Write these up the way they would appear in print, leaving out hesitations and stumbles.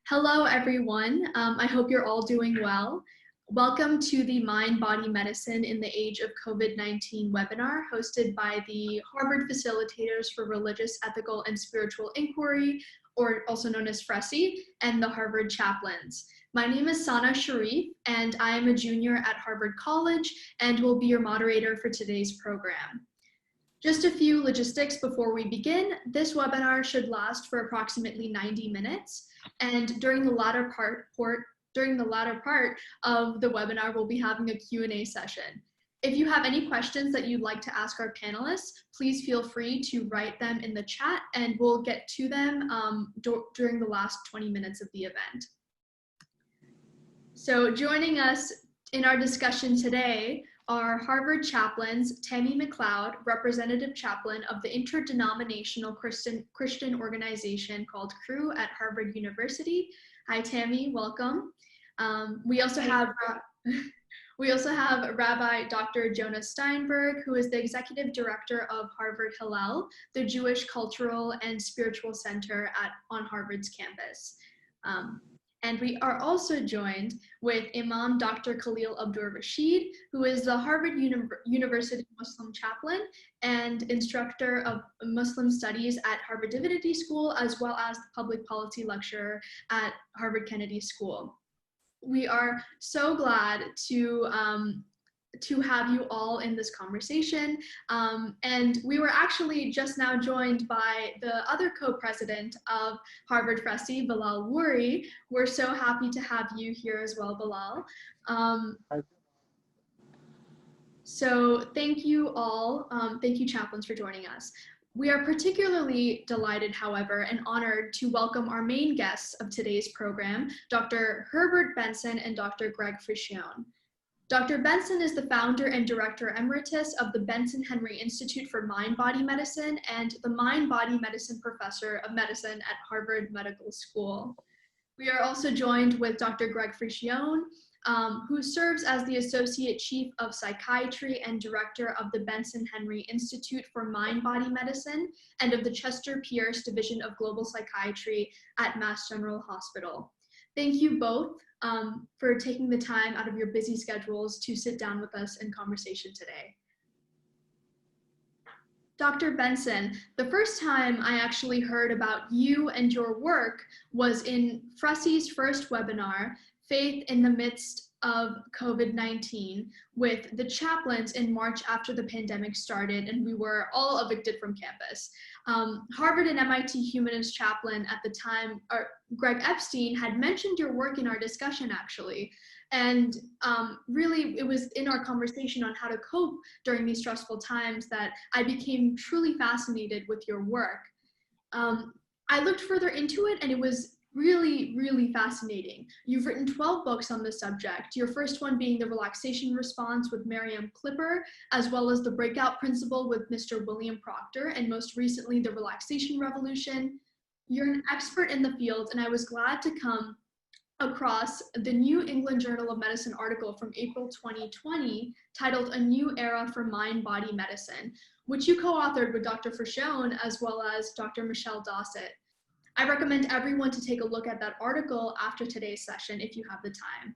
Hello, everyone. I hope you're all doing well. Welcome to the Mind Body Medicine in the Age of COVID-19 webinar hosted by the Harvard Facilitators for Religious, Ethical, and Spiritual Inquiry, or also known as FRESI, and the Harvard Chaplains. My name is Sana Sharif, and I am a junior at Harvard College and will be your moderator for today's program. Just a few logistics before we begin. This webinar should last for approximately 90 minutes. And during the latter part of the webinar, we'll be having a Q&A session. If you have any questions that you'd like to ask our panelists, please feel free to write them in the chat and we'll get to them during the last 20 minutes of the event. So joining us in our discussion today are Harvard Chaplains, Tammy McLeod, Representative Chaplain of the interdenominational Christian organization called CREW at Harvard University. Hi, Tammy, welcome. We also have Rabbi Dr. Jonah Steinberg, who is the Executive Director of Harvard Hillel, the Jewish Cultural and Spiritual Center on Harvard's campus. And we are also joined with Imam Dr. Khalil Abdur Rashid, who is the Harvard University Muslim chaplain and instructor of Muslim studies at Harvard Divinity School, as well as the public policy lecturer at Harvard Kennedy School. We are so glad to have you all in this conversation. And we were actually just now joined by the other co-president of Harvard FRESI, Bilal Wouri. We're so happy to have you here as well, Bilal. So thank you all. Thank you, chaplains, for joining us. We are particularly delighted, however, and honored to welcome our main guests of today's program, Dr. Herbert Benson and Dr. Greg Fricchione. Dr. Benson is the founder and director emeritus of the Benson-Henry Institute for Mind Body Medicine and the Mind Body Medicine Professor of Medicine at Harvard Medical School. We are also joined with Dr. Greg Fricchione, who serves as the Associate Chief of Psychiatry and Director of the Benson-Henry Institute for Mind Body Medicine and of the Chester Pierce Division of Global Psychiatry at Mass General Hospital. Thank you both for taking the time out of your busy schedules to sit down with us in conversation today. Dr. Benson, the first time I actually heard about you and your work was in FRESI's first webinar, Faith in the Midst of COVID-19, with the chaplains in March after the pandemic started and we were all evicted from campus. Harvard and MIT humanist chaplain at the time, Greg Epstein, had mentioned your work in our discussion actually. And really it was in our conversation on how to cope during these stressful times that I became truly fascinated with your work. I looked further into it and it was really, really fascinating. You've written 12 books on the subject, your first one being The Relaxation Response with Miriam Clipper, as well as The Breakout Principle with Mr. William Proctor, and most recently, The Relaxation Revolution. You're an expert in the field, and I was glad to come across the New England Journal of Medicine article from April 2020 titled A New Era for Mind-Body Medicine, which you co-authored with Dr. Fricchione as well as Dr. Michelle Dossett. I recommend everyone to take a look at that article after today's session if you have the time.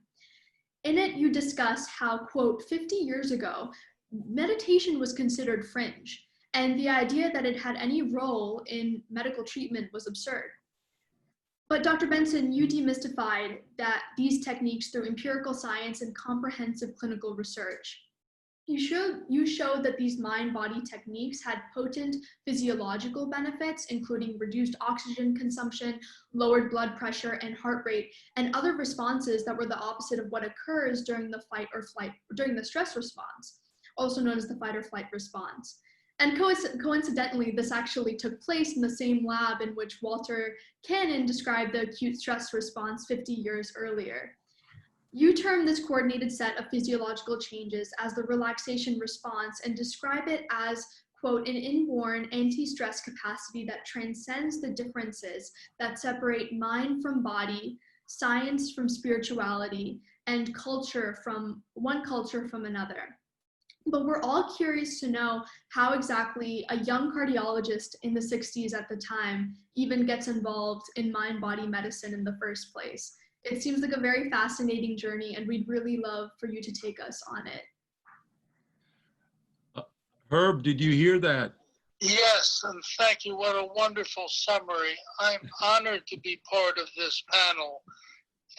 In it, you discuss how, quote, 50 years ago, meditation was considered fringe, and the idea that it had any role in medical treatment was absurd. But Dr. Benson, you demystified these techniques through empirical science and comprehensive clinical research. You showed that these mind-body techniques had potent physiological benefits, including reduced oxygen consumption, lowered blood pressure and heart rate, and other responses that were the opposite of what occurs during the stress response, also known as the fight or flight response. And coincidentally, this actually took place in the same lab in which Walter Cannon described the acute stress response 50 years earlier. You term this coordinated set of physiological changes as the relaxation response and describe it as, quote, an inborn anti-stress capacity that transcends the differences that separate mind from body, science from spirituality, and one culture from another. But we're all curious to know how exactly a young cardiologist in the 60s at the time even gets involved in mind-body medicine in the first place. It seems like a very fascinating journey, and we'd really love for you to take us on it. Herb, did you hear that? Yes, and thank you. What a wonderful summary. I'm honored to be part of this panel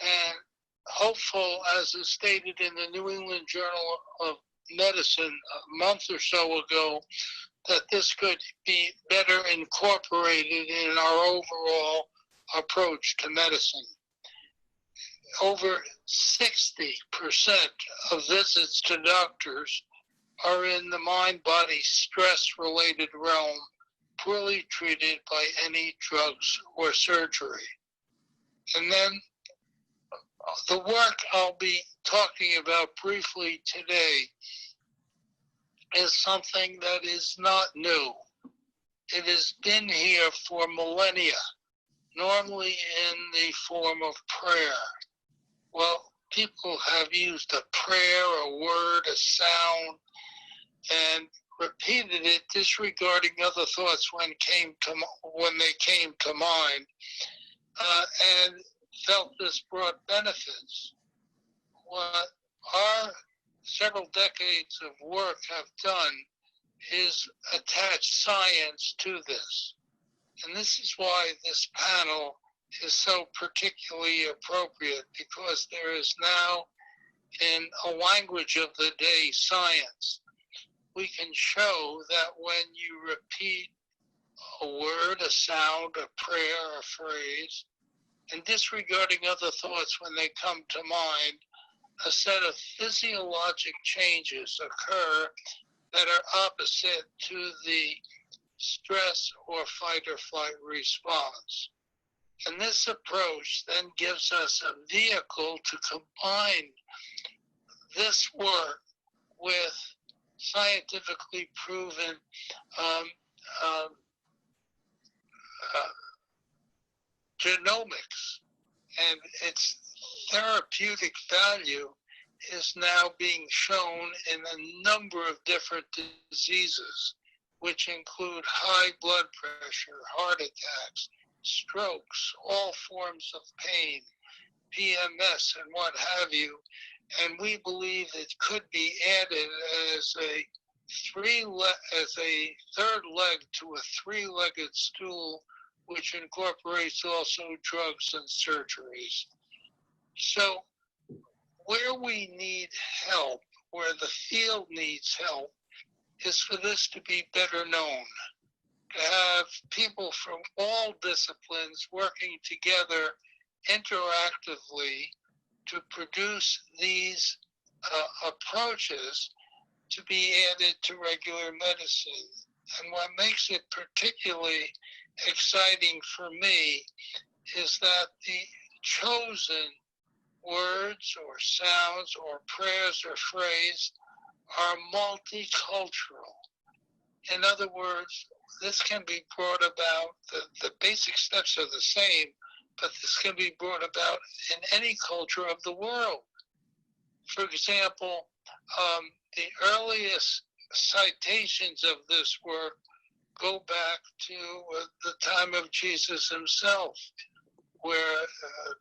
and hopeful, as is stated in the New England Journal of Medicine a month or so ago, that this could be better incorporated in our overall approach to medicine. Over 60% of visits to doctors are in the mind-body stress-related realm, poorly treated by any drugs or surgery. And then the work I'll be talking about briefly today is something that is not new. It has been here for millennia, normally in the form of prayer. Well, people have used a prayer, a word, a sound, and repeated it, disregarding other thoughts when they came to mind, and felt this brought benefits. What our several decades of work have done is attach science to this. And this is why this panel is so particularly appropriate, because there is now, in a language of the day, science. We can show that when you repeat a word, a sound, a prayer, a phrase, and disregarding other thoughts when they come to mind, a set of physiologic changes occur that are opposite to the stress or fight or flight response. And this approach then gives us a vehicle to combine this work with scientifically proven genomics, and its therapeutic value is now being shown in a number of different diseases, which include high blood pressure, heart attacks, strokes, all forms of pain, PMS, and what have you. And we believe it could be added as a third leg to a three-legged stool, which incorporates also drugs and surgeries. So where we need help, where the field needs help, is for this to be better known, to have people from all disciplines working together interactively to produce these approaches to be added to regular medicine. And what makes it particularly exciting for me is that the chosen words or sounds or prayers or phrase are multicultural. In other words, this can be brought about, the basic steps are the same, but this can be brought about in any culture of the world. For example, the earliest citations of this work go back to the time of Jesus himself, where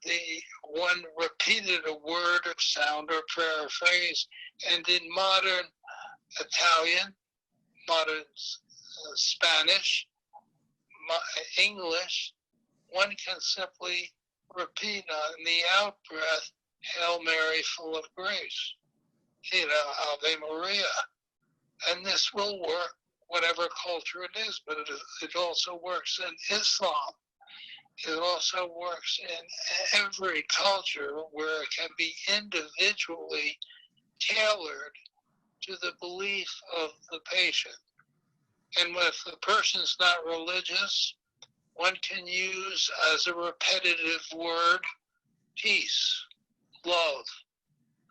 the one repeated a word or sound or prayer or phrase, and in modern Italian, modern Spanish, English, one can simply repeat on the out breath, Hail Mary, full of grace, Ave Maria. And this will work whatever culture it is, but it also works in Islam. It also works in every culture where it can be individually tailored to the belief of the patient. And if the person's not religious, one can use as a repetitive word, peace, love,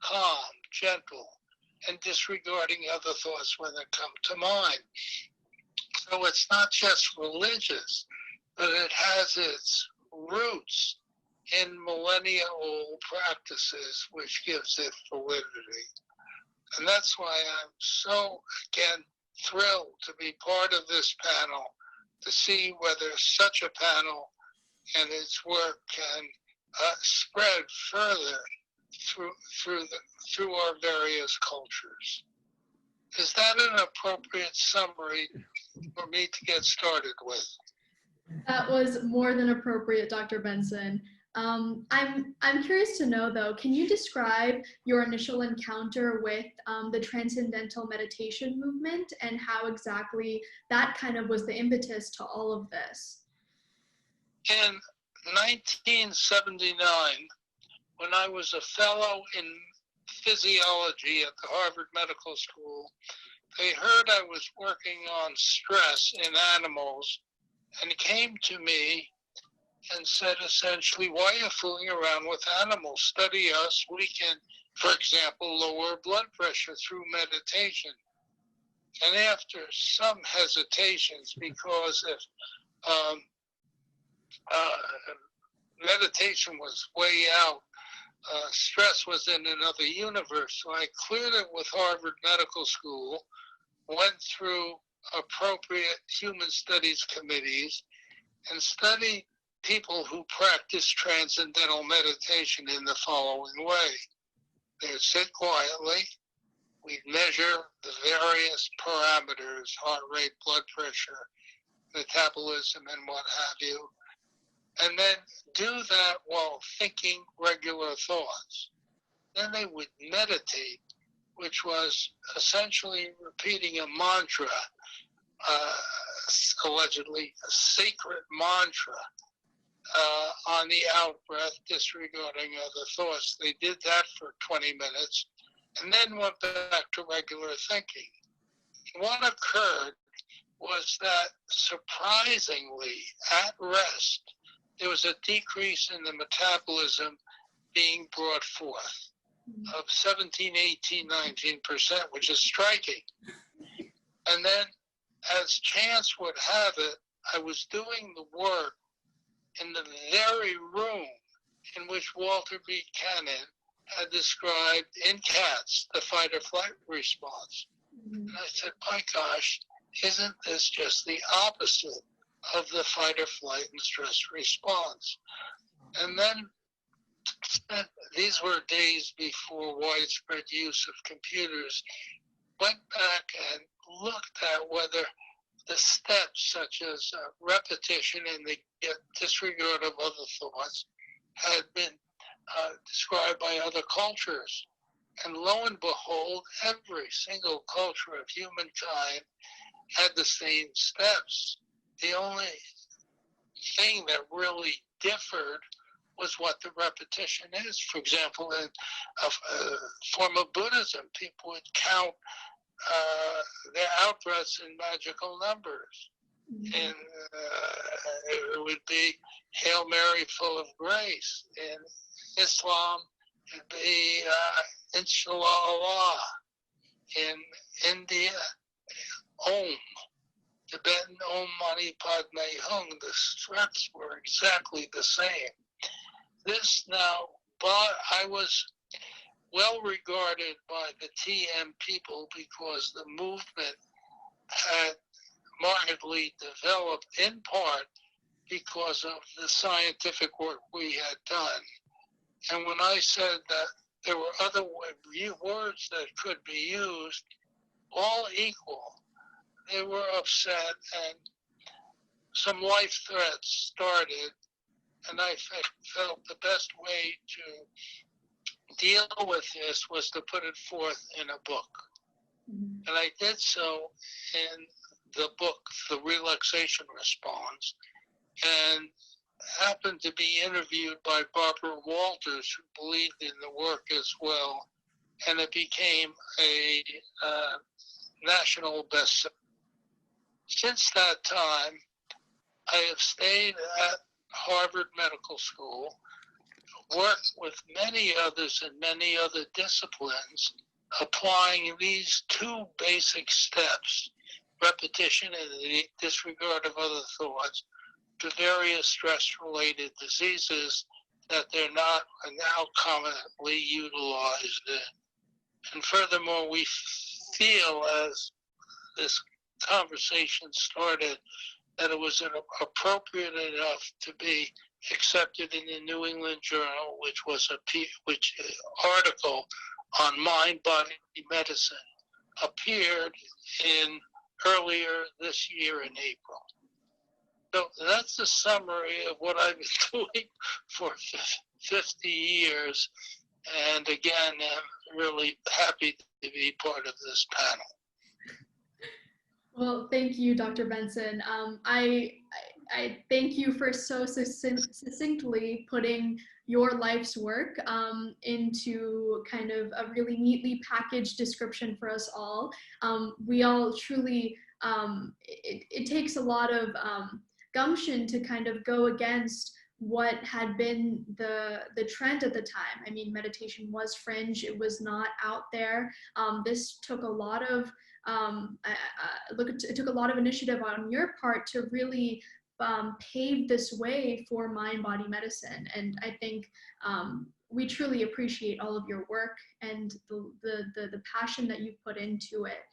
calm, gentle, and disregarding other thoughts when they come to mind. So it's not just religious, but it has its roots in millennia-old practices, which gives it validity. And that's why I'm so, again, thrilled to be part of this panel, to see whether such a panel and its work can spread further through our various cultures. Is that an appropriate summary for me to get started with? That was more than appropriate, Dr. Benson. I'm curious to know, though, can you describe your initial encounter with the transcendental meditation movement and how exactly that kind of was the impetus to all of this? In 1979, when I was a fellow in physiology at the Harvard Medical School, they heard I was working on stress in animals and came to me and said essentially, why are you fooling around with animals? Study us. We can, for example, lower blood pressure through meditation. And after some hesitations, because if meditation was way out, stress was in another universe. So I cleared it with Harvard Medical School, went through appropriate human studies committees, and studied people who practice transcendental meditation in the following way. They'd sit quietly, we'd measure the various parameters, heart rate, blood pressure, metabolism, and what have you, and then do that while thinking regular thoughts. Then they would meditate, which was essentially repeating a mantra, allegedly a sacred mantra, on the out-breath, disregarding other thoughts. They did that for 20 minutes and then went back to regular thinking. What occurred was that, surprisingly, at rest, there was a decrease in the metabolism being brought forth of 17, 18, 19%, which is striking. And then, as chance would have it, I was doing the work in the very room in which Walter Buchanan had described in cats the fight or flight response. And I said, my gosh, isn't this just the opposite of the fight or flight and stress response? And then these were days before widespread use of computers. Went back and looked at whether the steps such as repetition and the disregard of other thoughts had been described by other cultures. And lo and behold, every single culture of humankind had the same steps. The only thing that really differed was what the repetition is. For example, in a form of Buddhism, people would count their out-breaths in magical numbers. And it would be Hail Mary, full of grace. In Islam, it would be Inshallah Allah. In India, Om. Tibetan Om Mani Padme Hum. The steps were exactly the same. This now, but I was well regarded by the TM people because the movement had markedly developed in part because of the scientific work we had done. And when I said that there were other words that could be used, all equal, they were upset and some life threats started. And I felt the best way to deal with this was to put it forth in a book. And I did so in the book, The Relaxation Response, and happened to be interviewed by Barbara Walters, who believed in the work as well, and it became a national bestseller. Since that time, I have stayed at Harvard Medical School, worked with many others in many other disciplines, applying these two basic steps, repetition and the disregard of other thoughts, to various stress-related diseases that are now commonly utilized And furthermore, we feel, as this conversation started, that it was appropriate enough to be accepted in the New England Journal, which was article on mind-body medicine appeared in earlier this year in April. So that's a summary of what I've been doing for 50 years. And again, I'm really happy to be part of this panel. Well, thank you, Dr. Benson. I thank you for so succinctly putting your life's work into kind of a really neatly packaged description for us all. We all truly, it takes a lot of gumption to kind of go against what had been the trend at the time. I mean, meditation was fringe, it was not out there. This took a lot of it took a lot of initiative on your part to really pave this way for mind-body medicine. And I think we truly appreciate all of your work and the passion that you've put into it.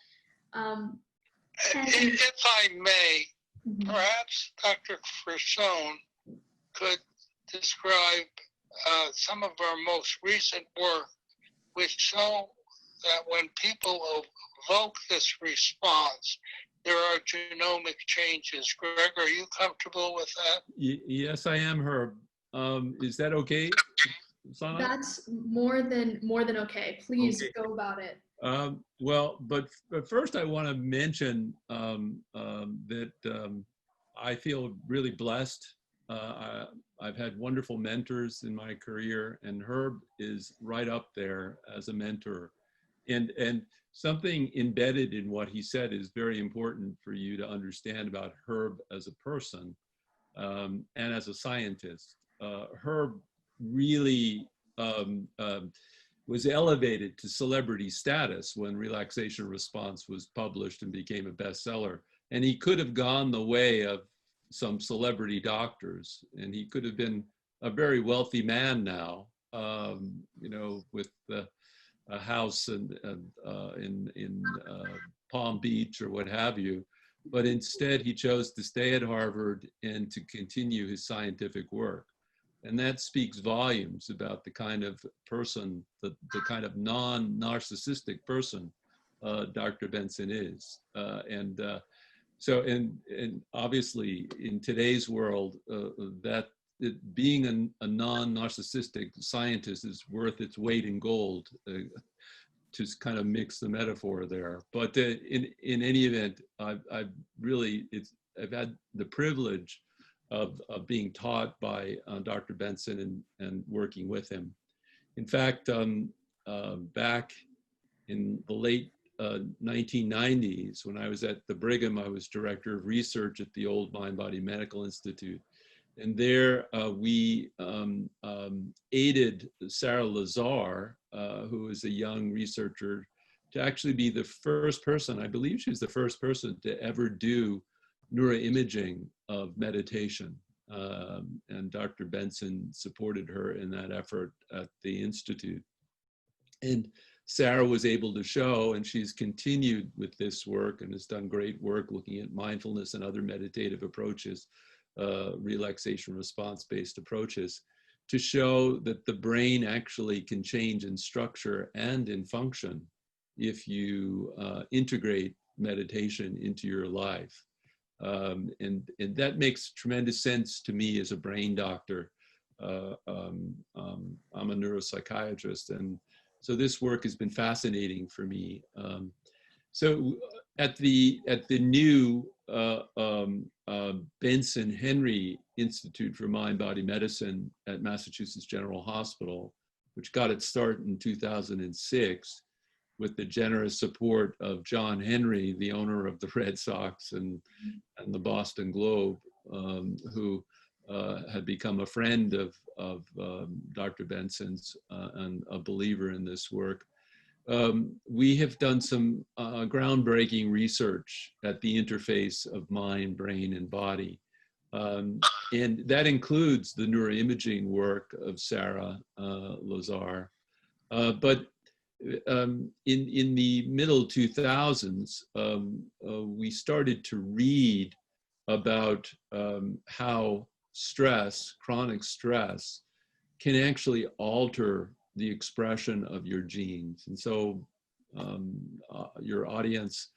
If I may, Mhm. perhaps Dr. Fricchione could describe some of our most recent work, which show that when people evoke this response, there are genomic changes. Greg, are you comfortable with that? Yes, I am, Herb. Is that okay, Sana? That's more than okay. Please Okay. go about it. Well, but first I want to mention that I feel really blessed. I've had wonderful mentors in my career, and Herb is right up there as a mentor. And something embedded in what he said is very important for you to understand about Herb as a person and as a scientist. Herb really was elevated to celebrity status when Relaxation Response was published and became a bestseller. And he could have gone the way of some celebrity doctors, and he could have been a very wealthy man now, you know, with a house in Palm Beach or what have you. But instead, he chose to stay at Harvard and to continue his scientific work. And that speaks volumes about the kind of person, the kind of non-narcissistic person Dr. Benson is. So obviously in today's world, being a non-narcissistic scientist is worth its weight in gold, to kind of mix the metaphor there. But in any event, I've had the privilege of being taught by Dr. Benson and working with him. In fact, back in the late 1990s, when I was at the Brigham, I was director of research at the old Mind-Body Medical Institute. And there we aided Sarah Lazar, who is a young researcher, to actually be the first person, I believe she was the first person to ever do neuroimaging of meditation. And Dr. Benson supported her in that effort at the Institute. And Sarah was able to show, and she's continued with this work and has done great work looking at mindfulness and other meditative approaches, relaxation response-based approaches, to show that the brain actually can change in structure and in function if you integrate meditation into your life. And that makes tremendous sense to me as a brain doctor. I'm a neuropsychiatrist, and so this work has been fascinating for me. So at the new Benson-Henry Institute for Mind-Body Medicine at Massachusetts General Hospital, which got its start in 2006 with the generous support of John Henry, the owner of the Red Sox and the Boston Globe, who had become a friend of Dr. Benson's and a believer in this work. We have done some groundbreaking research at the interface of mind, brain, and body. And that includes the neuroimaging work of Sarah Lazar. But in the middle 2000s, we started to read about how stress, chronic stress, can actually alter the expression of your genes. And so your audience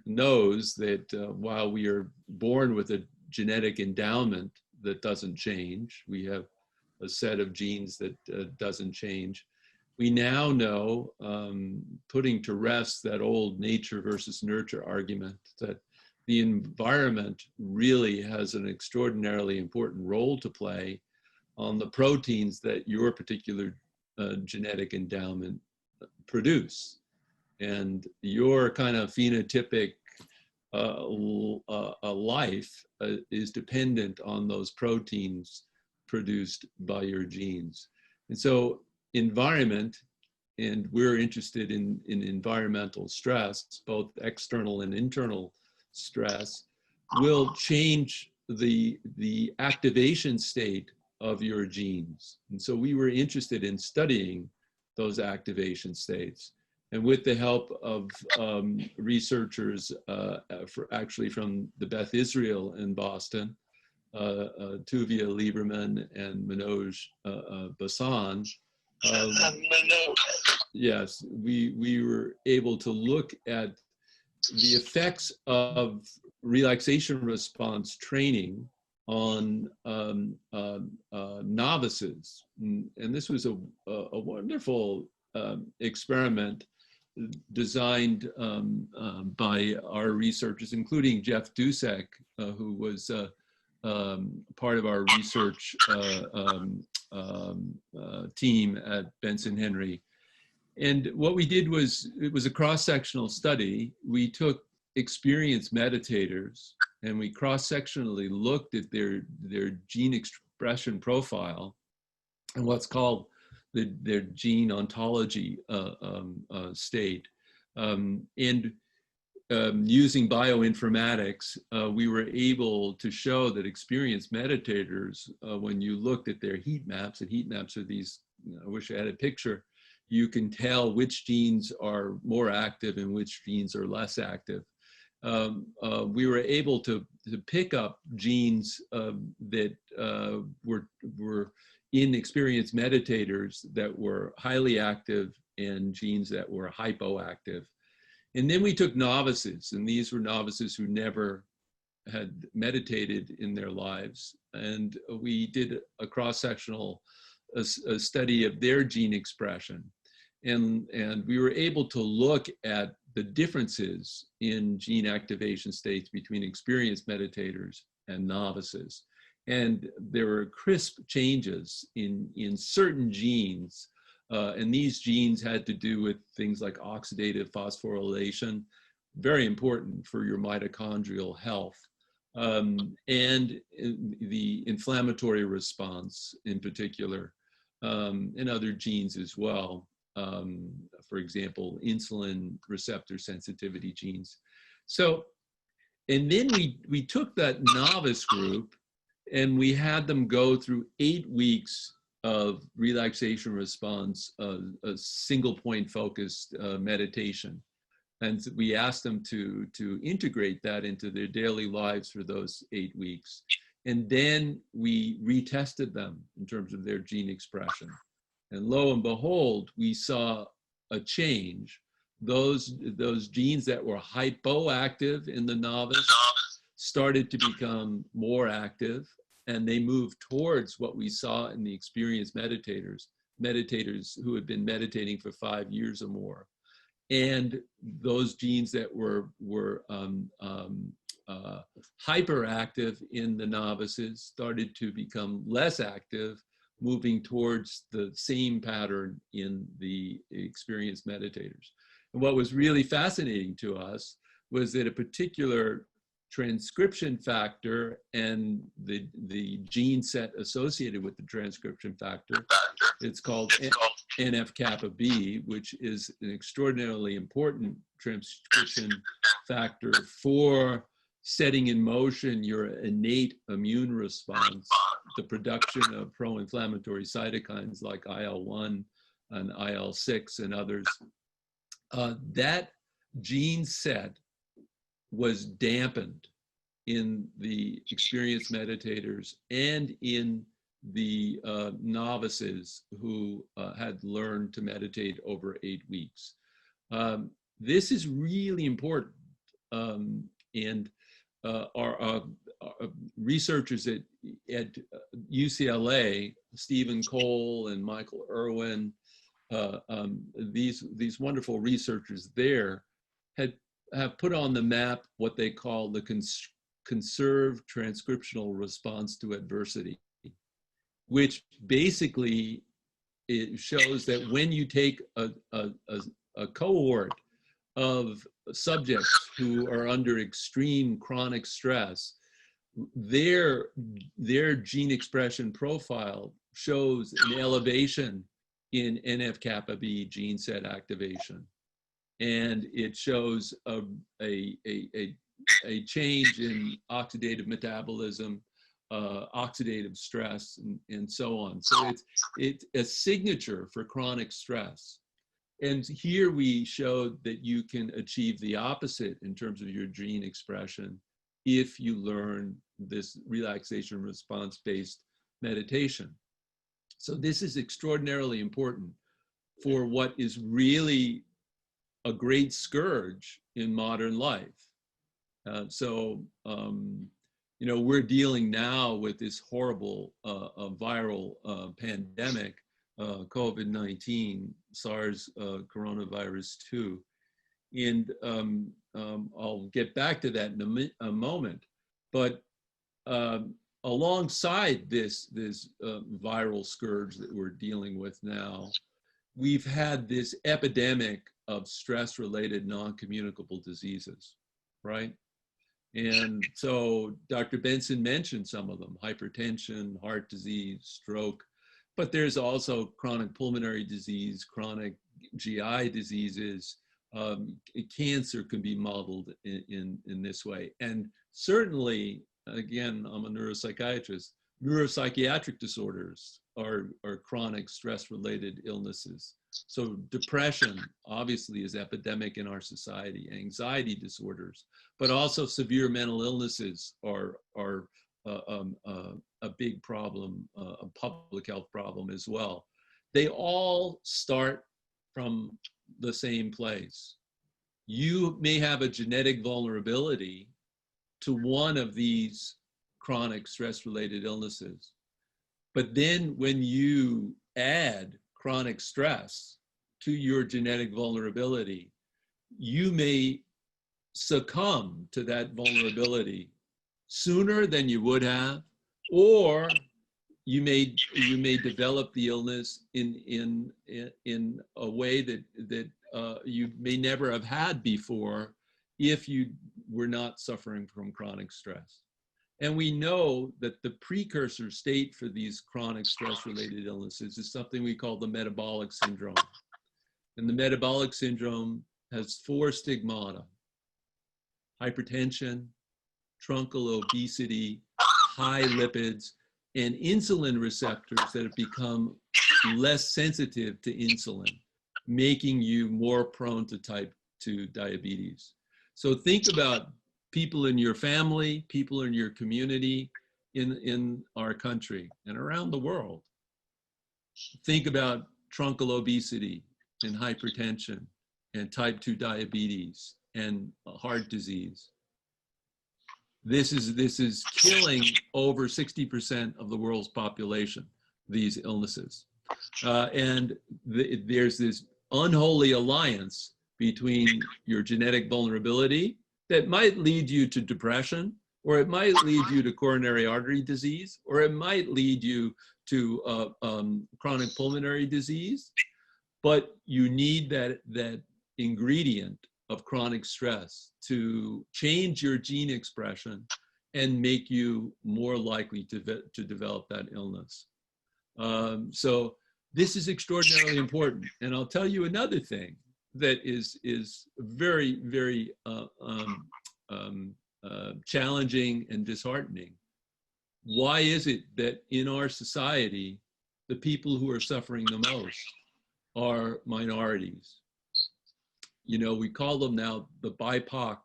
knows that while we are born with a genetic endowment that doesn't change, we have a set of genes that doesn't change. We now know, putting to rest that old nature versus nurture argument, that the environment really has an extraordinarily important role to play on the proteins that your particular genetic endowment produce. And your kind of phenotypic life is dependent on those proteins produced by your genes. And so environment, and we're interested in environmental stress, both external and internal stress, will change the activation state of your genes. And so we were interested in studying those activation states. And with the help of researchers actually from the Beth Israel in Boston, Tuvia Lieberman and Manoj Basan, yes, we were able to look at the effects of relaxation response training on novices. And this was a wonderful experiment designed by our researchers, including Jeff Dusek, who was part of our research team at Benson-Henry. And what we did was, it was a cross-sectional study. We took experienced meditators and we cross-sectionally looked at their gene expression profile and what's called their gene ontology state. Using bioinformatics, we were able to show that experienced meditators, when you looked at their heat maps, and heat maps are these, I wish I had a picture, you can tell which genes are more active and which genes are less active. We were able to pick up genes that were in experienced meditators that were highly active and genes that were hypoactive. And then we took novices, and these were novices who never had meditated in their lives. And we did a cross-sectional study of their gene expression. And we were able to look at the differences in gene activation states between experienced meditators and novices. And there were crisp changes in certain genes. And these genes had to do with things like oxidative phosphorylation, very important for your mitochondrial health, and the inflammatory response in particular, and other genes as well. For example, insulin receptor sensitivity genes. So, and then we took that novice group and we had them go through 8 weeks of relaxation response, a single point focused meditation. And we asked them to integrate that into their daily lives for those 8 weeks. And then we retested them in terms of their gene expression. And lo and behold, we saw a change. Those genes that were hypoactive in the novice started to become more active, and they moved towards what we saw in the experienced meditators who had been meditating for 5 years or more. And those genes that were hyperactive in the novices started to become less active, moving towards the same pattern in the experienced meditators. And what was really fascinating to us was that a particular transcription factor and the gene set associated with the transcription factor, it's called NF-kappa B, which is an extraordinarily important transcription factor for setting in motion your innate immune response, the production of pro-inflammatory cytokines like IL-1 and IL-6 and others, that gene set was dampened in the experienced meditators and in the novices who had learned to meditate over 8 weeks. This is really important. And our researchers at UCLA, Stephen Cole and Michael Irwin, these wonderful researchers there have put on the map what they call the conserved transcriptional response to adversity, which basically it shows that when you take a cohort of subjects who are under extreme chronic stress, their gene expression profile shows an elevation in NF-kappa B gene set activation, and it shows a change in oxidative metabolism, oxidative stress, and so on. So it's a signature for chronic stress. And here we showed that you can achieve the opposite in terms of your gene expression if you learn this relaxation response-based meditation. So this is extraordinarily important for what is really a great scourge in modern life. You know, we're dealing now with this horrible viral pandemic, COVID-19, SARS coronavirus 2. And I'll get back to that in a moment. But alongside this viral scourge that we're dealing with now, we've had this epidemic of stress-related non-communicable diseases, right? And so Dr. Benson mentioned some of them: hypertension, heart disease, stroke, but there's also chronic pulmonary disease, chronic GI diseases. Cancer can be modeled in this way. And certainly, again, I'm a neuropsychiatrist, neuropsychiatric disorders are chronic stress-related illnesses. So depression obviously is epidemic in our society, anxiety disorders, but also severe mental illnesses are a big problem, a public health problem as well. They all start from the same place. You may have a genetic vulnerability to one of these chronic stress-related illnesses, but then when you add chronic stress to your genetic vulnerability, you may succumb to that vulnerability sooner than you would have, or you may develop the illness in a way that you may never have had before if you were not suffering from chronic stress. And we know that the precursor state for these chronic stress-related illnesses is something we call the metabolic syndrome. And the metabolic syndrome has 4 stigmata: hypertension, truncal obesity, high lipids, and insulin receptors that have become less sensitive to insulin, making you more prone to type 2 diabetes. So think about people in your family, people in your community, in our country and around the world. Think about truncal obesity and hypertension and type 2 diabetes and heart disease. This is killing over 60% of the world's population, these illnesses. And there's this unholy alliance between your genetic vulnerability that might lead you to depression, or it might lead you to coronary artery disease, or it might lead you to chronic pulmonary disease. But you need that ingredient of chronic stress to change your gene expression and make you more likely to develop that illness. So this is extraordinarily important. And I'll tell you another thing that is very, very challenging and disheartening. Why is it that in our society, the people who are suffering the most are minorities. You know, we call them now the BIPOC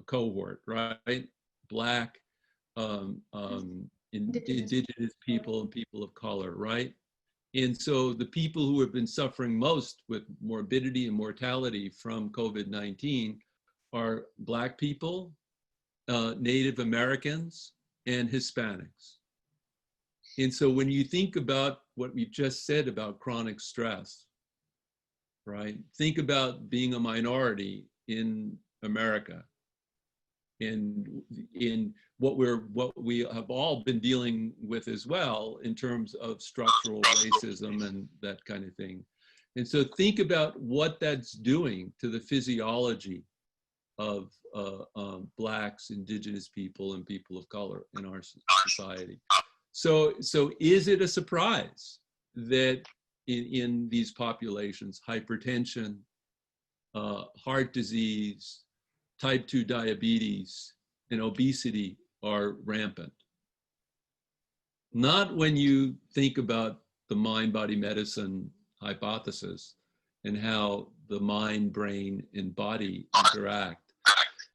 cohort, right? Black, indigenous people and people of color, right? And so the people who have been suffering most with morbidity and mortality from COVID-19 are Black people, Native Americans, and Hispanics. And so when you think about what we've just said about chronic stress, right? Think about being a minority in America and in what we have all been dealing with as well in terms of structural racism and that kind of thing. And so think about what that's doing to the physiology of Blacks, indigenous people, and people of color in our society. So is it a surprise that in these populations, hypertension, heart disease, type 2 diabetes, and obesity are rampant? Not when you think about the mind-body medicine hypothesis and how the mind, brain, and body interact.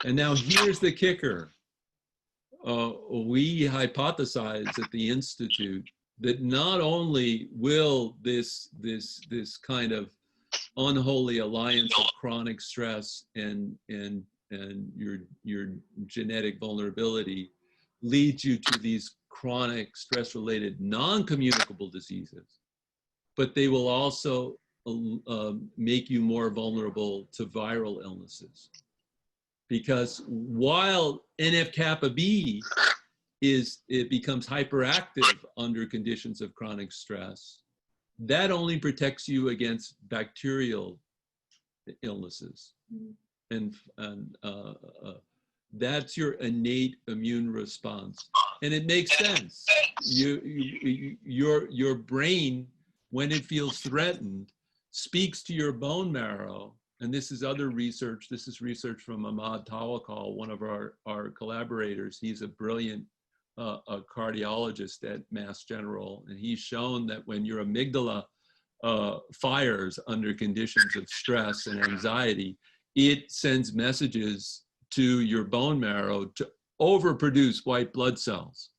And now here's the kicker. We hypothesize at the Institute that not only will this kind of unholy alliance of chronic stress and your genetic vulnerability lead you to these chronic stress-related non-communicable diseases, but they will also make you more vulnerable to viral illnesses. Because while NF-kappa B becomes hyperactive under conditions of chronic stress, that only protects you against bacterial illnesses. And that's your innate immune response. And it makes sense. Your brain, when it feels threatened, speaks to your bone marrow. And this is other research. This is research from Ahmad Tawakal, one of our collaborators. He's a brilliant a cardiologist at Mass General. And he's shown that when your amygdala fires under conditions of stress and anxiety, it sends messages to your bone marrow to overproduce white blood cells.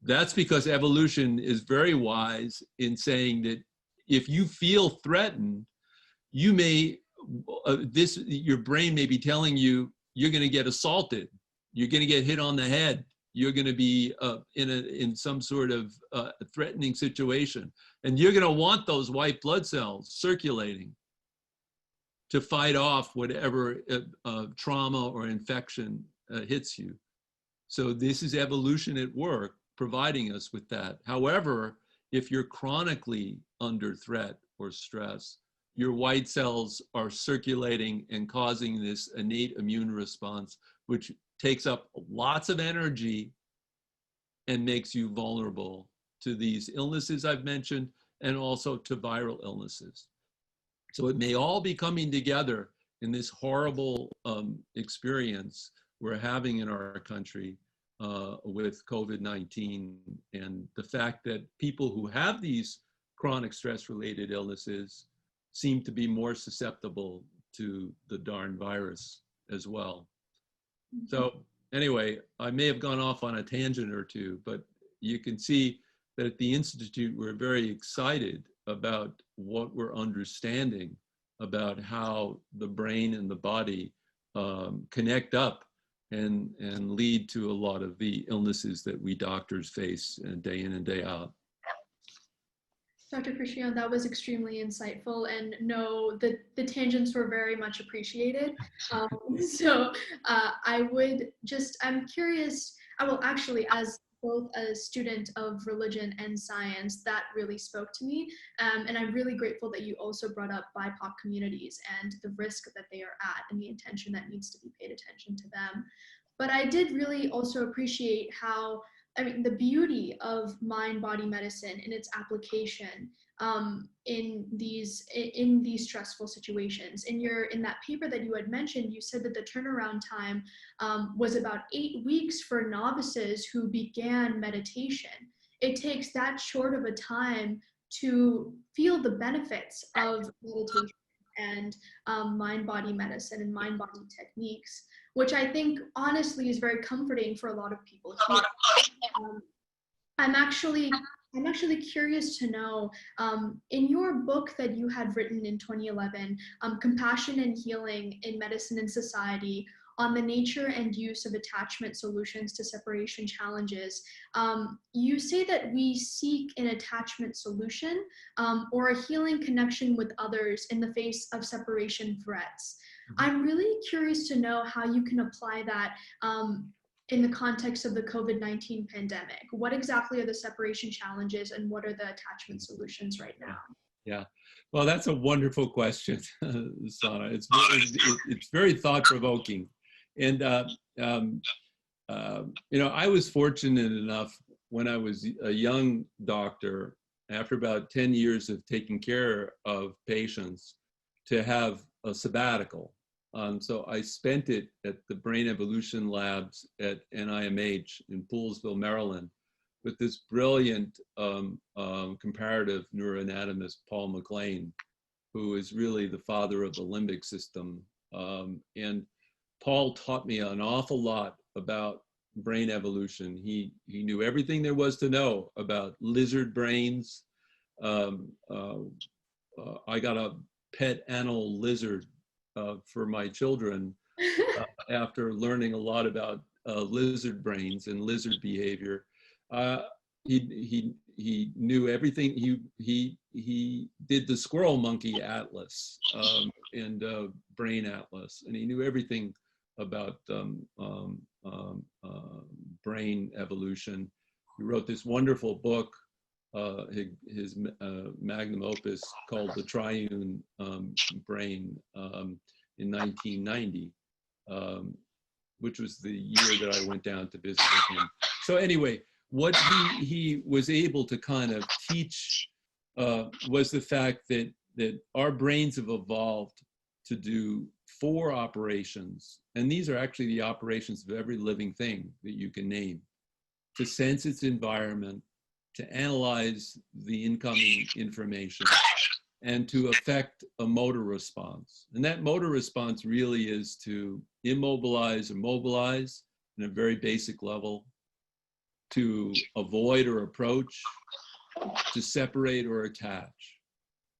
That's because evolution is very wise in saying that if you feel threatened, you may, your brain may be telling you you're going to get assaulted, you're going to get hit on the head, you're going to be in some sort of threatening situation, and you're going to want those white blood cells circulating to fight off whatever trauma or infection hits you. So this is evolution at work, providing us with that. However, if you're chronically under threat or stress, your white cells are circulating and causing this innate immune response, which takes up lots of energy and makes you vulnerable to these illnesses I've mentioned, and also to viral illnesses. So it may all be coming together in this horrible experience we're having in our country with COVID-19, and the fact that people who have these chronic stress-related illnesses seem to be more susceptible to the darn virus as well. So anyway, I may have gone off on a tangent or two, but you can see that at the Institute, we're very excited about what we're understanding about how the brain and the body connect up and lead to a lot of the illnesses that we doctors face day in and day out. Dr. Fricchione, that was extremely insightful, and no, the tangents were very much appreciated. I'm curious, well, actually, as both a student of religion and science, that really spoke to me. And I'm really grateful that you also brought up BIPOC communities and the risk that they are at and the attention that needs to be paid attention to them. But I did really also appreciate how, the beauty of mind-body medicine and its application in these stressful situations. In that paper that you had mentioned, you said that the turnaround time was about 8 weeks for novices who began meditation. It takes that short of a time to feel the benefits of meditation and mind-body medicine and mind-body techniques, which I think honestly is very comforting for a lot of people here. I'm actually curious to know, in your book that you had written in 2011, Compassion and Healing in Medicine and Society, on the nature and use of attachment solutions to separation challenges, you say that we seek an attachment solution or a healing connection with others in the face of separation threats. I'm really curious to know how you can apply that in the context of the COVID-19 pandemic. What exactly are the separation challenges and what are the attachment solutions right now? Yeah, well, that's a wonderful question, Sana. It's very thought-provoking. And, I was fortunate enough when I was a young doctor, after about 10 years of taking care of patients, to have a sabbatical. So I spent it at the Brain Evolution Labs at NIMH in Poolesville, Maryland, with this brilliant comparative neuroanatomist, Paul MacLean, who is really the father of the limbic system. And Paul taught me an awful lot about brain evolution. He knew everything there was to know about lizard brains. I got a pet animal lizard for my children after learning a lot about lizard brains and lizard behavior. He knew everything. He did the Squirrel Monkey Atlas and Brain Atlas, and he knew everything about brain evolution. He wrote this wonderful book, his magnum opus, called The Triune Brain in 1990, which was the year that I went down to visit with him. So anyway, what he was able to kind of teach was the fact that our brains have evolved to do 4 operations, and these are actually the operations of every living thing that you can name: to sense its environment, to analyze the incoming information, and to affect a motor response. And that motor response really is to immobilize or mobilize in a very basic level, to avoid or approach, to separate or attach.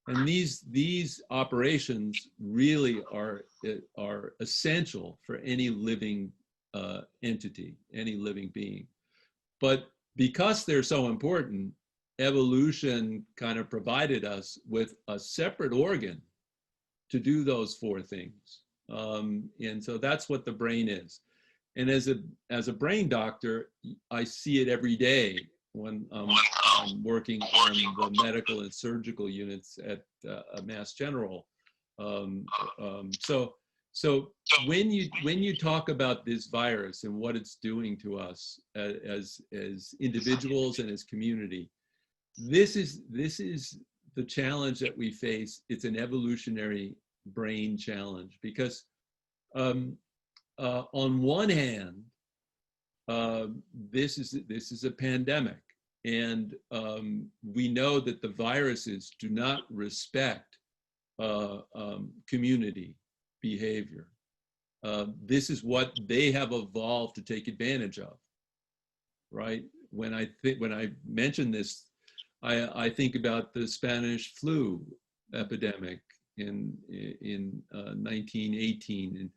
And these operations really are essential for any living entity, any living being. But because they're so important, evolution kind of provided us with a separate organ to do those 4 things. And so that's what the brain is. And as a brain doctor, I see it every day when I'm working on the medical and surgical units at Mass General. So when you talk about this virus and what it's doing to us as individuals and as community, this is the challenge that we face. It's an evolutionary brain challenge because on one hand, this is a pandemic, and we know that the viruses do not respect community behavior. This is what they have evolved to take advantage of, right? When I mention this, I think about the Spanish flu epidemic in 1918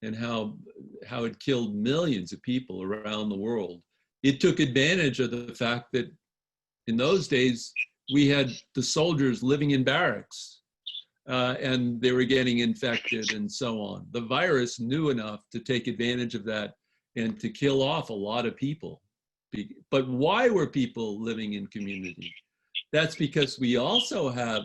and how it killed millions of people around the world. It took advantage of the fact that in those days we had the soldiers living in barracks and they were getting infected and so on. The virus knew enough to take advantage of that and to kill off a lot of people. But why were people living in community? That's because we also have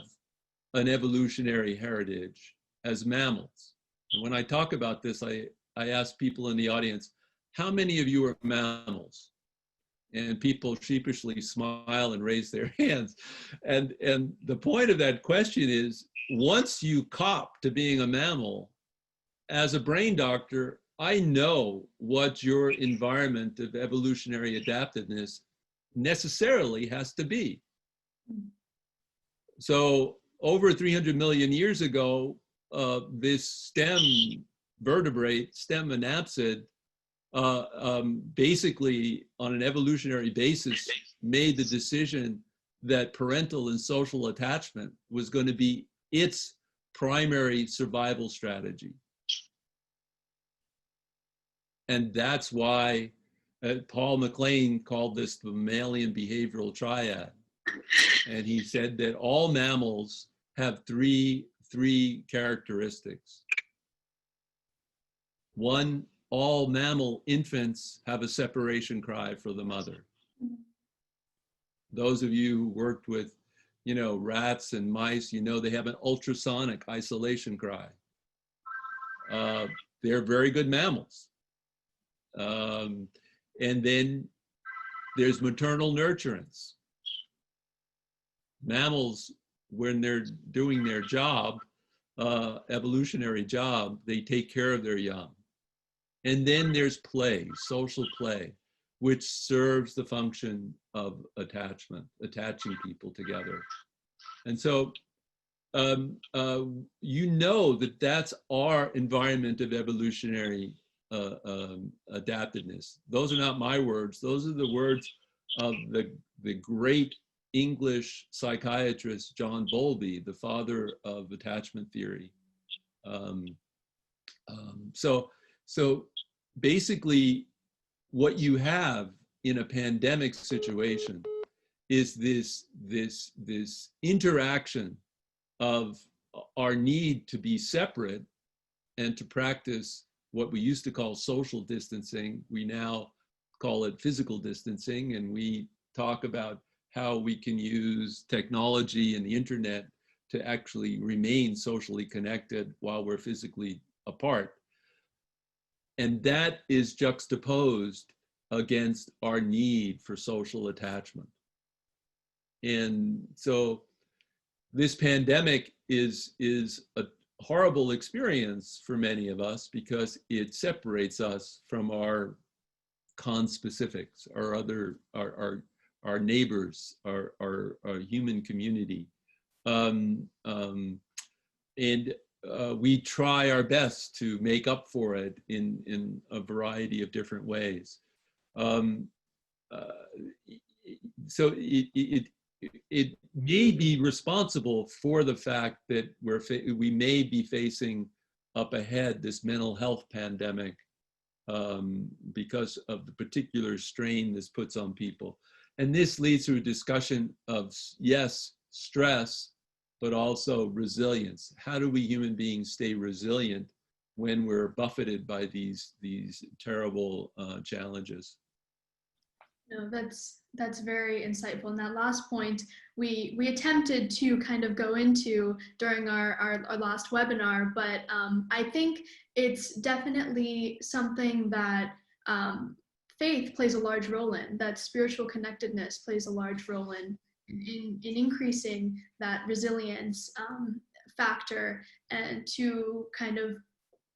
an evolutionary heritage as mammals. And when I talk about this, I ask people in the audience, how many of you are mammals? And people sheepishly smile and raise their hands. And the point of that question is, once you cop to being a mammal, as a brain doctor, I know what your environment of evolutionary adaptiveness necessarily has to be. so over 300 million years ago, this stem vertebrate, stem anapsid, basically on an evolutionary basis made the decision that parental and social attachment was going to be its primary survival strategy. And that's why Paul MacLean called this the mammalian behavioral triad. And he said that all mammals have three characteristics. One, all mammal infants have a separation cry for the mother. Those of you who worked with, rats and mice, they have an ultrasonic isolation cry. They're very good mammals. And then there's maternal nurturance. Mammals, when they're doing their job, evolutionary job, they take care of their young. And then there's play, social play, which serves the function of attachment, attaching people together. And so, that's our environment of evolutionary adaptedness. Those are not my words. Those are the words of the great English psychiatrist John Bowlby, the father of attachment theory. So basically, what you have in a pandemic situation is this interaction of our need to be separate and to practice what we used to call social distancing. We now call it physical distancing, and we talk about how we can use technology and the internet to actually remain socially connected while we're physically apart. And that is juxtaposed against our need for social attachment. And so this pandemic is a horrible experience for many of us because it separates us from our conspecifics, our neighbors, our human community. We try our best to make up for it in a variety of different ways. So it may be responsible for the fact that we may be facing up ahead this mental health pandemic because of the particular strain this puts on people. And this leads to a discussion of, yes, stress, but also resilience. How do we human beings stay resilient when we're buffeted by these terrible challenges? No, that's very insightful. And that last point, we attempted to kind of go into during our last webinar, but I think it's definitely something that faith plays a large role in, that spiritual connectedness plays a large role in increasing that resilience factor and to kind of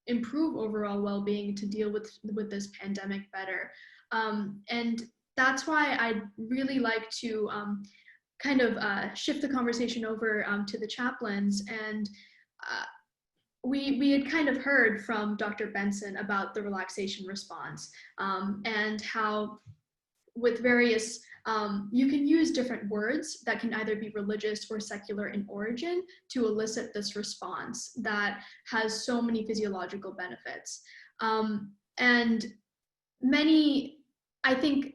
improve overall well-being to deal with this pandemic better. And that's why I'd really like to kind of shift the conversation over to the chaplains. And we had kind of heard from Dr. Benson about the relaxation response and how with various, you can use different words that can either be religious or secular in origin to elicit this response that has so many physiological benefits. And I think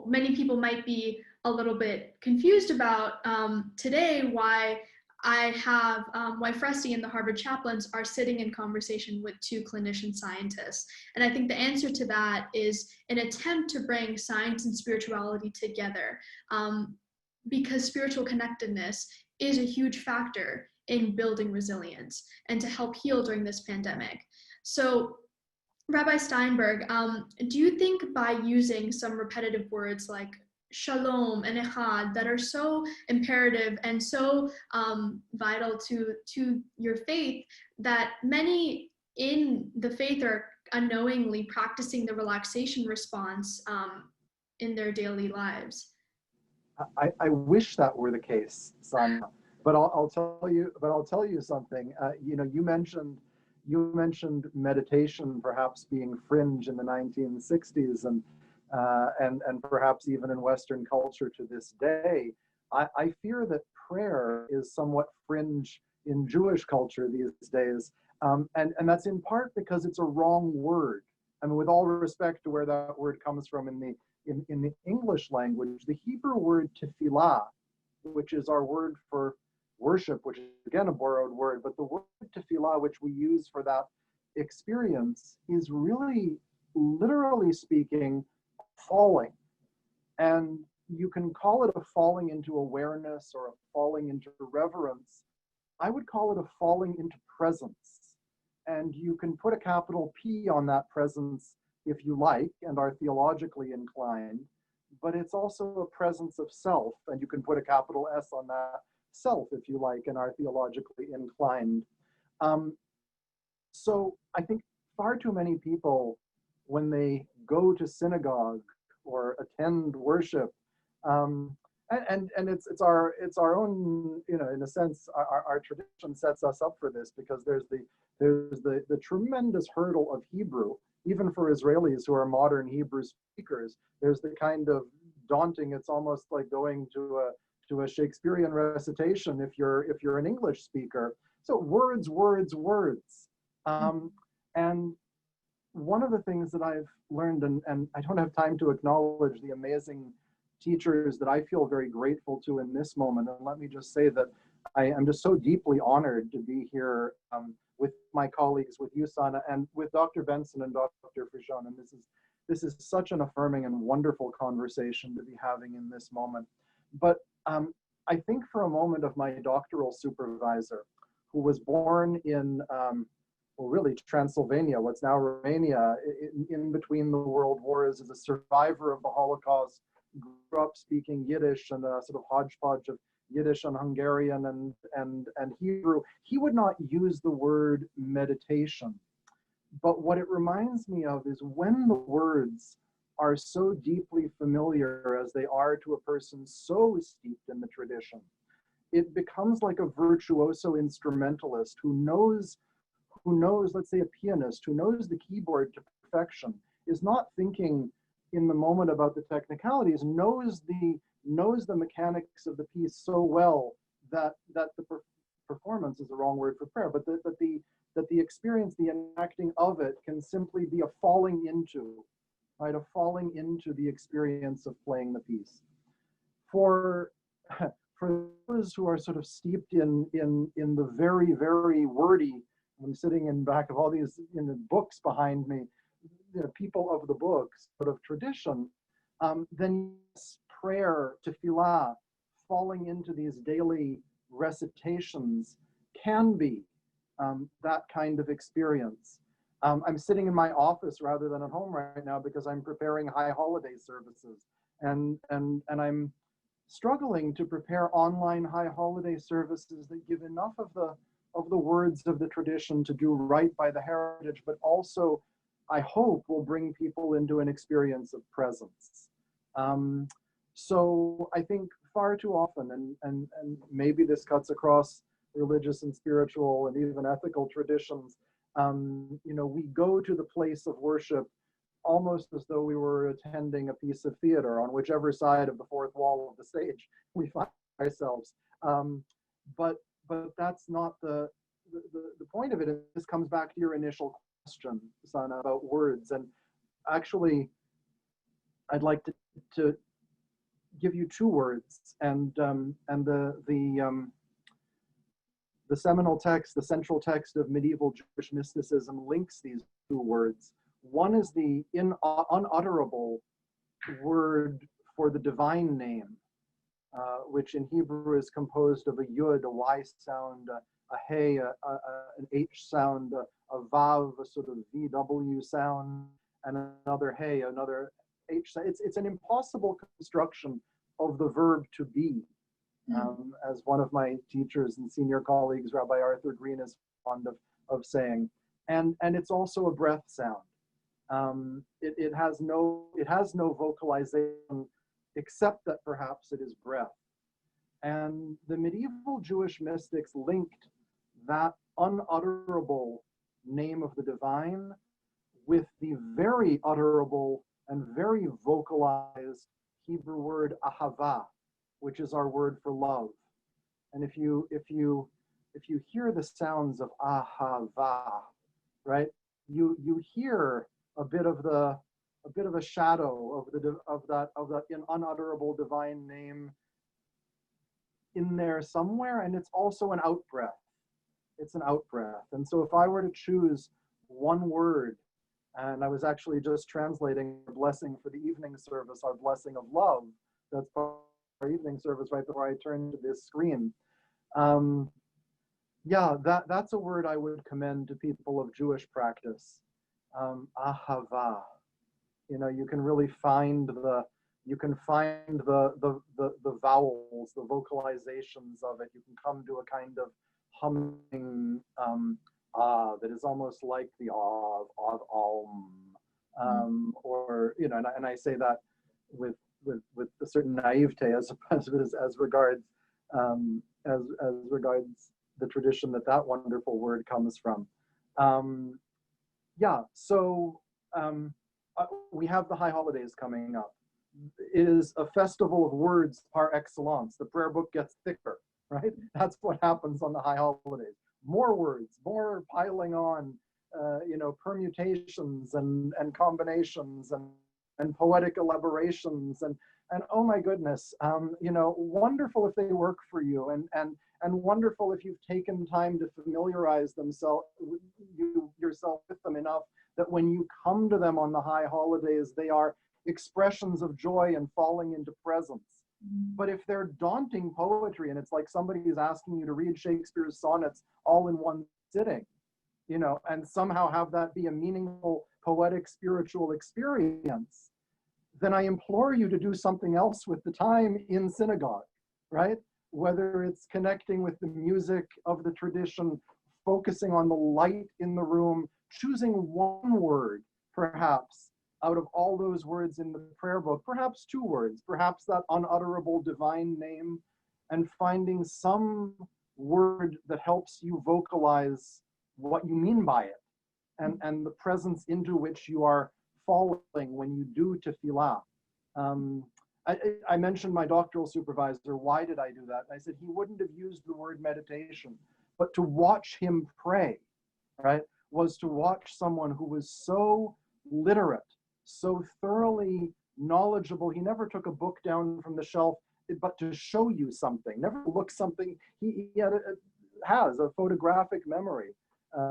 many people might be a little bit confused about today why why FRESI and the Harvard Chaplains are sitting in conversation with two clinician scientists. And I think the answer to that is an attempt to bring science and spirituality together because spiritual connectedness is a huge factor in building resilience and to help heal during this pandemic. So Rabbi Steinberg, do you think by using some repetitive words like shalom and echad that are so imperative and so vital to your faith that many in the faith are unknowingly practicing the relaxation response in their daily lives? I wish that were the case, Sonia, I'll tell you something. You know, you mentioned meditation perhaps being fringe in the 1960s, and perhaps even in Western culture to this day. I fear that prayer is somewhat fringe in Jewish culture these days, and that's in part because it's a wrong word. I mean, with all respect to where that word comes from in the English language, the Hebrew word tefillah, which is our word for worship, which is again a borrowed word, but the word tefillah, which we use for that experience, is really, literally speaking, falling. And you can call it a falling into awareness or a falling into reverence. I would call it a falling into presence. And you can put a capital P on that presence if you like and are theologically inclined, but it's also a presence of self, and you can put a capital S on that self if you like and are theologically inclined. So I think far too many people, when they go to synagogue or attend worship, and it's our own, you know, in a sense, our tradition sets us up for this, because there's the tremendous hurdle of Hebrew, even for Israelis who are modern Hebrew speakers. There's the kind of daunting, it's almost like going to a Shakespearean recitation if you're an English speaker. So words. And one of the things that I've learned, and I don't have time to acknowledge the amazing teachers that I feel very grateful to in this moment. And let me just say that I am just so deeply honored to be here with my colleagues, with you, Sana, and with Dr. Benson and Dr. Fricchione. And this is such an affirming and wonderful conversation to be having in this moment. But I think for a moment of my doctoral supervisor, who was born in, well, really Transylvania, what's now Romania, in between the world wars, as a survivor of the Holocaust, grew up speaking Yiddish and a sort of hodgepodge of Yiddish and Hungarian and Hebrew. He would not use the word meditation. But what it reminds me of is when the words are so deeply familiar as they are to a person so steeped in the tradition, it becomes like a virtuoso instrumentalist who knows, let's say a pianist, who knows the keyboard to perfection, is not thinking in the moment about the technicalities, knows the mechanics of the piece so well that the performance is the wrong word for prayer, but that the experience, the enacting of it can simply be a falling into, right? A falling into the experience of playing the piece. For those who are sort of steeped in the very, very wordy, I'm sitting in back of all these books behind me, you know, people of the books, sort of tradition, then yes, prayer, tefillah, falling into these daily recitations can be that kind of experience. I'm sitting in my office rather than at home right now because I'm preparing high holiday services, and I'm struggling to prepare online high holiday services that give enough of the words of the tradition to do right by the heritage, but also, I hope, will bring people into an experience of presence. So I think far too often, and maybe this cuts across religious and spiritual and even ethical traditions, you know, we go to the place of worship almost as though we were attending a piece of theater on whichever side of the fourth wall of the stage we find ourselves. But that's not the point of it. This comes back to your initial question, Sana, about words. And actually, I'd like to give you two words, and the seminal text, the central text of medieval Jewish mysticism, links these two words. One is the unutterable word for the divine name, which in Hebrew is composed of a yud, a y sound, a hey, an h sound, a vav, a sort of vw sound, and another hey, another h sound. It's an impossible construction of the verb to be, as one of my teachers and senior colleagues, Rabbi Arthur Green, is fond of saying. And it's also a breath sound. It has no vocalization except that perhaps it is breath. And the medieval Jewish mystics linked that unutterable name of the divine with the very utterable and very vocalized Hebrew word ahava, which is our word for love. And if you hear the sounds of ahava, right, you hear a bit of a shadow of that unutterable divine name in there somewhere, and it's also an out breath. It's an out breath. And so if I were to choose one word, and I was actually just translating our blessing for the evening service, our blessing of love, that's part of our evening service right before I turn to this screen. Yeah, that's a word I would commend to people of Jewish practice. Ahava. You know, you can really find the vowels, the vocalizations of it. You can come to a kind of humming that is almost like the or, you know, and I say that with a certain naivete as regards the tradition that wonderful word comes from. Yeah, so we have the high holidays coming up. It is a festival of words par excellence. The prayer book gets thicker, right? That's what happens on the high holidays. More words, more piling on, you know, permutations and combinations and poetic elaborations and oh my goodness, you know, wonderful if they work for you and wonderful if you've taken time to familiarize yourself with them enough that when you come to them on the high holidays, they are expressions of joy and falling into presence. But if they're daunting poetry and it's like somebody is asking you to read Shakespeare's sonnets all in one sitting, you know, and somehow have that be a meaningful, poetic, spiritual experience, then I implore you to do something else with the time in synagogue, right? Whether it's connecting with the music of the tradition, focusing on the light in the room, choosing one word, perhaps, out of all those words in the prayer book, perhaps two words, perhaps that unutterable divine name, and finding some word that helps you vocalize what you mean by it and the presence into which you are falling when you do tefillah. I mentioned my doctoral supervisor. Why did I do that? I said he wouldn't have used the word meditation, but to watch him pray, right, was to watch someone who was so literate, so thoroughly knowledgeable. He never took a book down from the shelf, but to show you something, never look something. He has a photographic memory.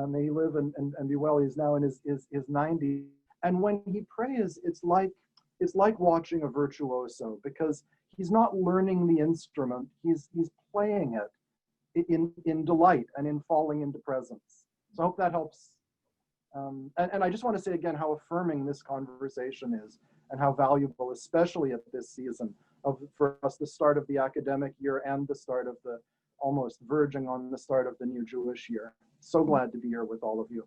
May he live and be well. He's now in his 90s. And when he prays, it's like watching a virtuoso, because he's not learning the instrument, he's playing it in delight and in falling into presence. So I hope that helps. And I just want to say again how affirming this conversation is and how valuable, especially at this season for us, the start of the academic year and the start of the almost verging on the start of the new Jewish year. So glad to be here with all of you.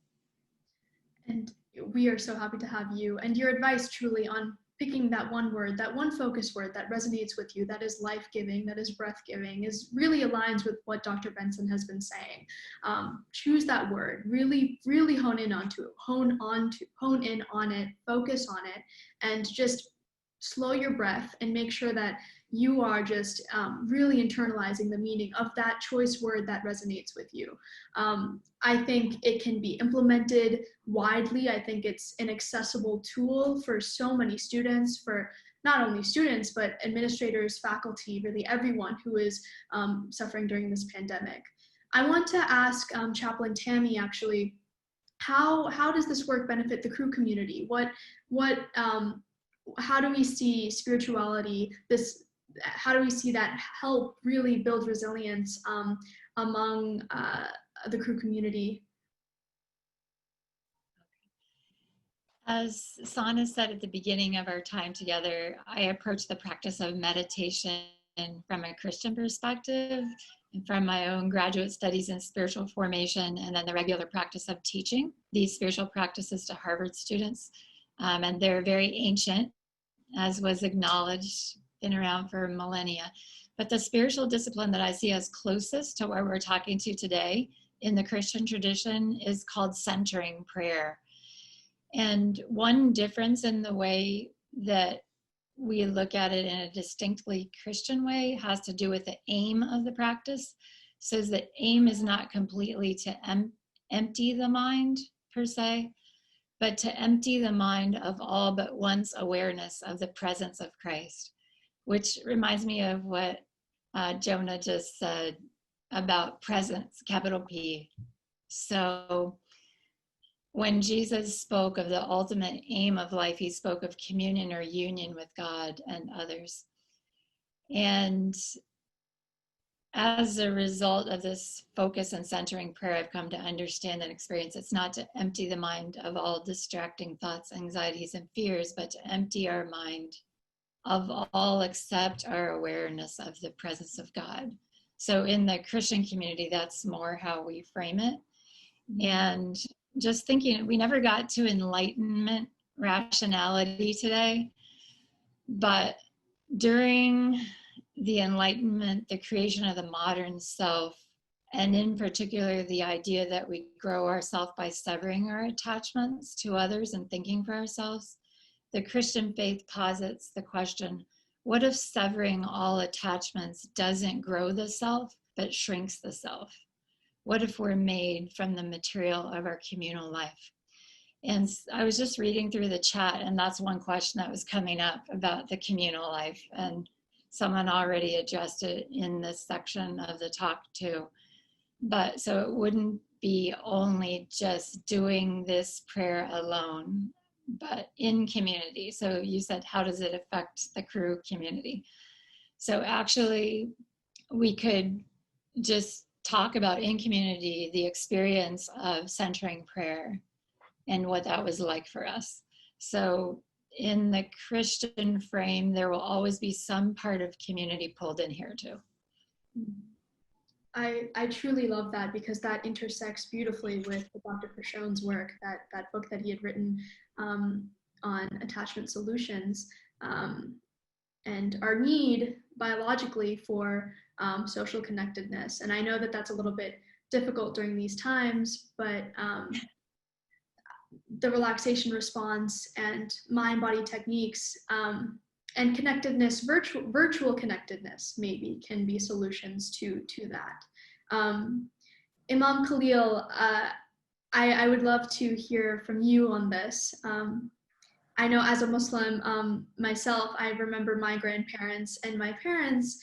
And we are so happy to have you, and your advice truly on picking that one word, that one focus word that resonates with you, that is life-giving, that is breath-giving, is really aligns with what Dr. Benson has been saying. Choose that word, really, really hone in on it, focus on it, and just slow your breath and make sure that you are just really internalizing the meaning of that choice word that resonates with you. I think it can be implemented widely. I think it's an accessible tool for so many students, for not only students, but administrators, faculty, really everyone who is suffering during this pandemic. I want to ask Chaplain Tammy, actually, how does this work benefit the crew community? How do we see spirituality, how do we see that help really build resilience among the crew community? As Sana said at the beginning of our time together, I approach the practice of meditation from a Christian perspective and from my own graduate studies in spiritual formation, and then the regular practice of teaching these spiritual practices to Harvard students. And they're very ancient, as was acknowledged, been around for millennia. But the spiritual discipline that I see as closest to where we're talking to today in the Christian tradition is called centering prayer. And one difference in the way that we look at it in a distinctly Christian way has to do with the aim of the practice. Says that aim is not completely to empty the mind per se, but to empty the mind of all but one's awareness of the presence of Christ, which reminds me of what Jonah just said about presence, capital P. So when Jesus spoke of the ultimate aim of life, he spoke of communion or union with God and others. And as a result of this focus and centering prayer, I've come to understand and experience it's not to empty the mind of all distracting thoughts, anxieties, and fears, but to empty our mind of all except our awareness of the presence of God. So in the Christian community, that's more how we frame it. And just thinking, we never got to enlightenment rationality today, but during the Enlightenment, the creation of the modern self, and in particular, the idea that we grow ourselves by severing our attachments to others and thinking for ourselves, the Christian faith posits the question, what if severing all attachments doesn't grow the self, but shrinks the self? What if we're made from the material of our communal life? And I was just reading through the chat, and that's one question that was coming up about the communal life. And someone already addressed it in this section of the talk too. But so it wouldn't be only just doing this prayer alone, but in community. So you said, how does it affect the crew community? So actually, we could just talk about in community the experience of centering prayer and what that was like for us. So in the Christian frame, there will always be some part of community pulled in here too. I truly love that, because that intersects beautifully with Dr. Fricchione's work, that book that he had written on attachment solutions, and our need biologically for social connectedness. And I know that that's a little bit difficult during these times, but the relaxation response and mind-body techniques and connectedness, virtual connectedness maybe can be solutions to that. Imam Khalil, I would love to hear from you on this. I know as a Muslim myself, I remember my grandparents and my parents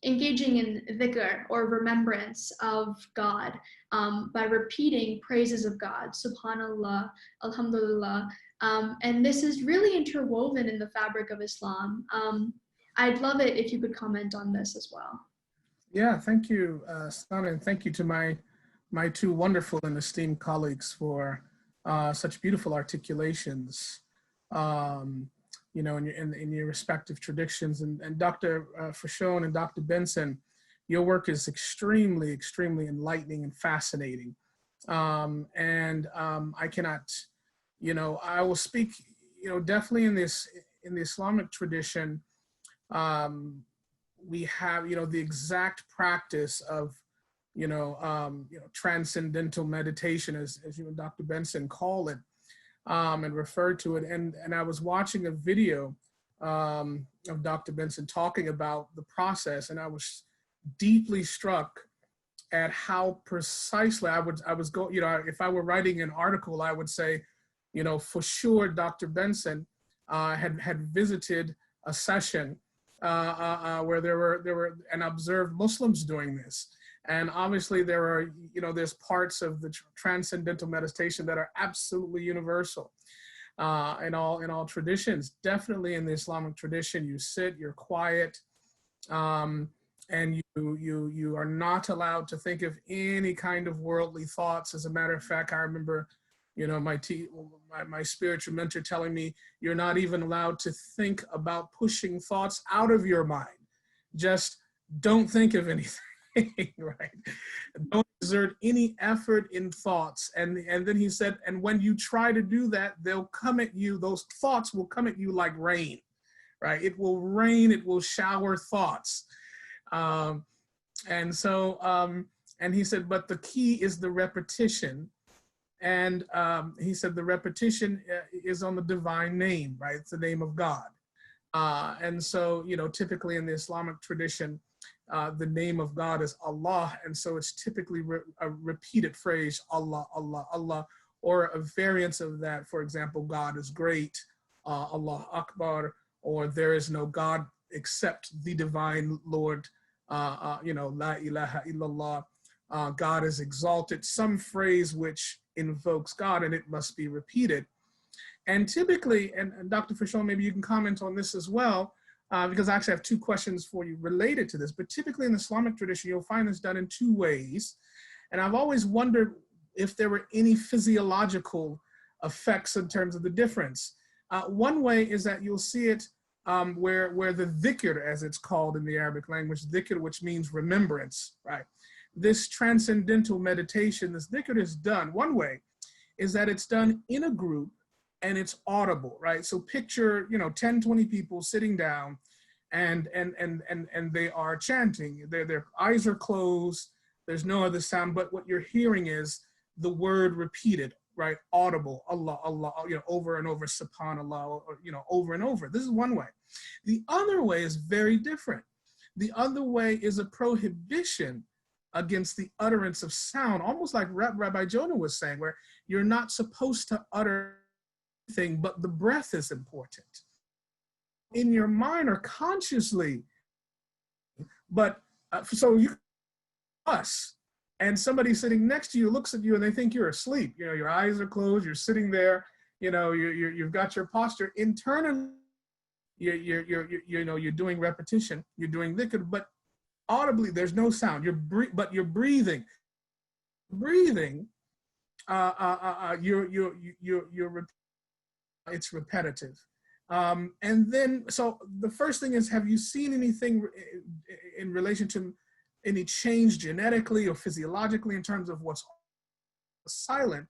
engaging in dhikr, or remembrance of God, by repeating praises of God, subhanallah, alhamdulillah. And this is really interwoven in the fabric of Islam. I'd love it if you could comment on this as well. Yeah, thank you, Sana, and thank you to my two wonderful and esteemed colleagues for such beautiful articulations, you know, in your respective traditions. And Dr. Fricchione and Dr. Benson, your work is extremely, extremely enlightening and fascinating. I cannot, you know, I will speak, you know, definitely in the Islamic tradition, we have, you know, the exact practice of, you know, transcendental meditation, as you and Dr. Benson call it, and refer to it. And I was watching a video of Dr. Benson talking about the process, and I was deeply struck at how precisely I was going, you know, if I were writing an article, I would say, you know, for sure, Dr. Benson had visited a session where there were and observed Muslims doing this. And obviously there are, you know, there's parts of the transcendental meditation that are absolutely universal in all traditions. Definitely in the Islamic tradition, you sit, you're quiet, and you are not allowed to think of any kind of worldly thoughts. As a matter of fact, I remember, you know, my spiritual mentor telling me, you're not even allowed to think about pushing thoughts out of your mind. Just don't think of anything, right? Don't exert any effort in thoughts. And then he said, and when you try to do that, they'll come at you, those thoughts will come at you like rain, right? It will rain, it will shower thoughts. And so, and he said, but the key is the repetition. And he said the repetition is on the divine name, right? It's the name of God. And so, you know, typically in the Islamic tradition, the name of God is Allah. And so it's typically a repeated phrase, Allah, Allah, Allah, or a variance of that. For example, God is great, Allah Akbar, or there is no God except the divine Lord, you know, La ilaha illallah, God is exalted, some phrase which invokes God, and it must be repeated. And typically, and Dr. Fricchione, maybe you can comment on this as well, because I actually have two questions for you related to this, but typically in the Islamic tradition, you'll find this done in two ways. And I've always wondered if there were any physiological effects in terms of the difference. One way is that you'll see it where the dhikr, as it's called in the Arabic language, dhikr, which means remembrance, right? This transcendental meditation, this dhikr is done, one way is that it's done in a group and it's audible, right? So picture, you know, 10, 20 people sitting down and they are chanting. Their eyes are closed, there's no other sound, but what you're hearing is the word repeated, right? Audible, Allah, Allah, you know, over and over, subhanallah, or, you know, over and over. This is one way. The other way is very different. The other way is a prohibition against the utterance of sound, almost like Rabbi Jonah was saying, where you're not supposed to utter anything, but the breath is important. In your mind or consciously, but so you, us, and somebody sitting next to you looks at you and they think you're asleep. You know, your eyes are closed, you're sitting there, you know, you've got your posture. Internally, you're doing repetition, you're doing dhikr, but audibly there's no sound. But you're breathing. It's repetitive. And then, so the first thing is, have you seen anything in relation to any change genetically or physiologically in terms of what's silent?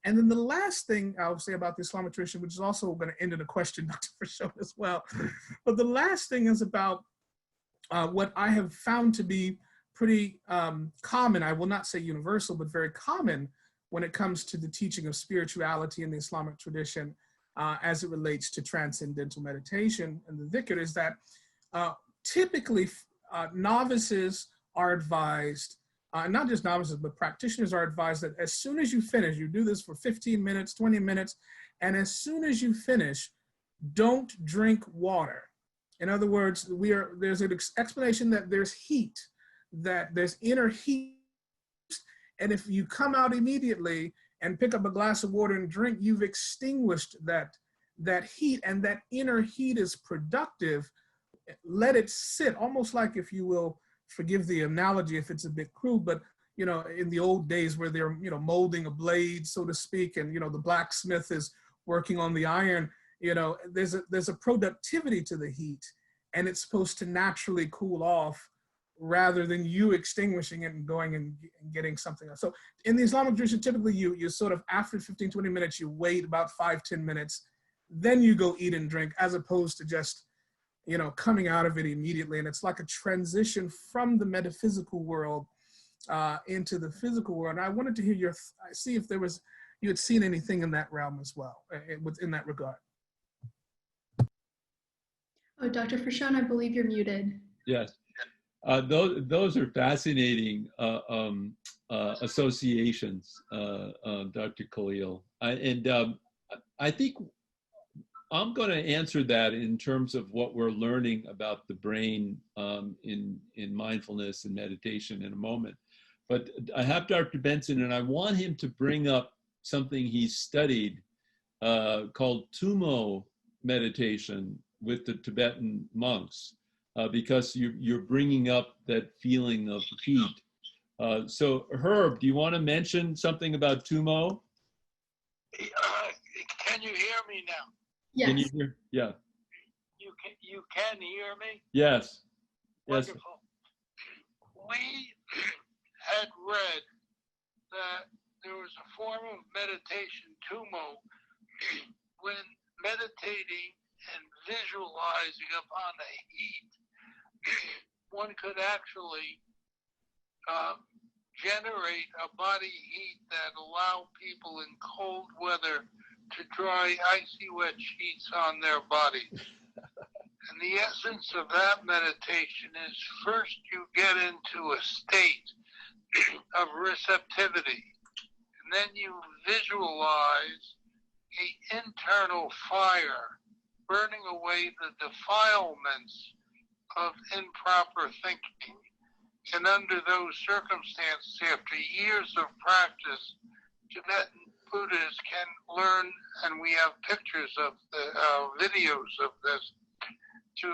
And then the last thing I'll say about the Islamic tradition, which is also going to end in a question, Dr. Fricchione, as well. But the last thing is about what I have found to be pretty common, I will not say universal, but very common when it comes to the teaching of spirituality in the Islamic tradition as it relates to transcendental meditation and the dhikr, is that typically novices are advised, not just novices, but practitioners are advised that as soon as you finish, you do this for 15 minutes, 20 minutes, and as soon as you finish, don't drink water. In other words, there's an explanation that there's heat, that there's inner heat, and if you come out immediately and pick up a glass of water and drink, you've extinguished that heat, and that inner heat is productive. Let it sit, almost like, if you will, forgive the analogy if it's a bit crude, but you know, in the old days where they're, you know, molding a blade, so to speak, and you know, the blacksmith is working on the iron. You know, there's a productivity to the heat, and it's supposed to naturally cool off rather than you extinguishing it and going and getting something else. So in the Islamic tradition, typically you sort of, after 15, 20 minutes, you wait about 5, 10 minutes, then you go eat and drink, as opposed to just, you know, coming out of it immediately. And it's like a transition from the metaphysical world into the physical world. And I wanted to hear see if you had seen anything in that realm as well, in that regard. Oh, Dr. Fricchione, I believe you're muted. Yes. Those are fascinating associations, Dr. Khalil. I think I'm going to answer that in terms of what we're learning about the brain in mindfulness and meditation in a moment. But I have Dr. Benson, and I want him to bring up something he studied called Tumo meditation with the Tibetan monks, because you're bringing up that feeling of heat. So Herb, do you want to mention something about Tumo? Can you hear me now? Yes. Can you hear? Yeah. You can hear me? Yes. Yes. Wonderful. We had read that there was a form of meditation, Tumo, when meditating and visualizing upon the heat, one could actually generate a body heat that allow people in cold weather to dry icy wet sheets on their bodies. And the essence of that meditation is first you get into a state of receptivity, and then you visualize an internal fire burning away the defilements of improper thinking. And under those circumstances, after years of practice, Tibetan Buddhists can learn, and we have pictures of the videos of this, to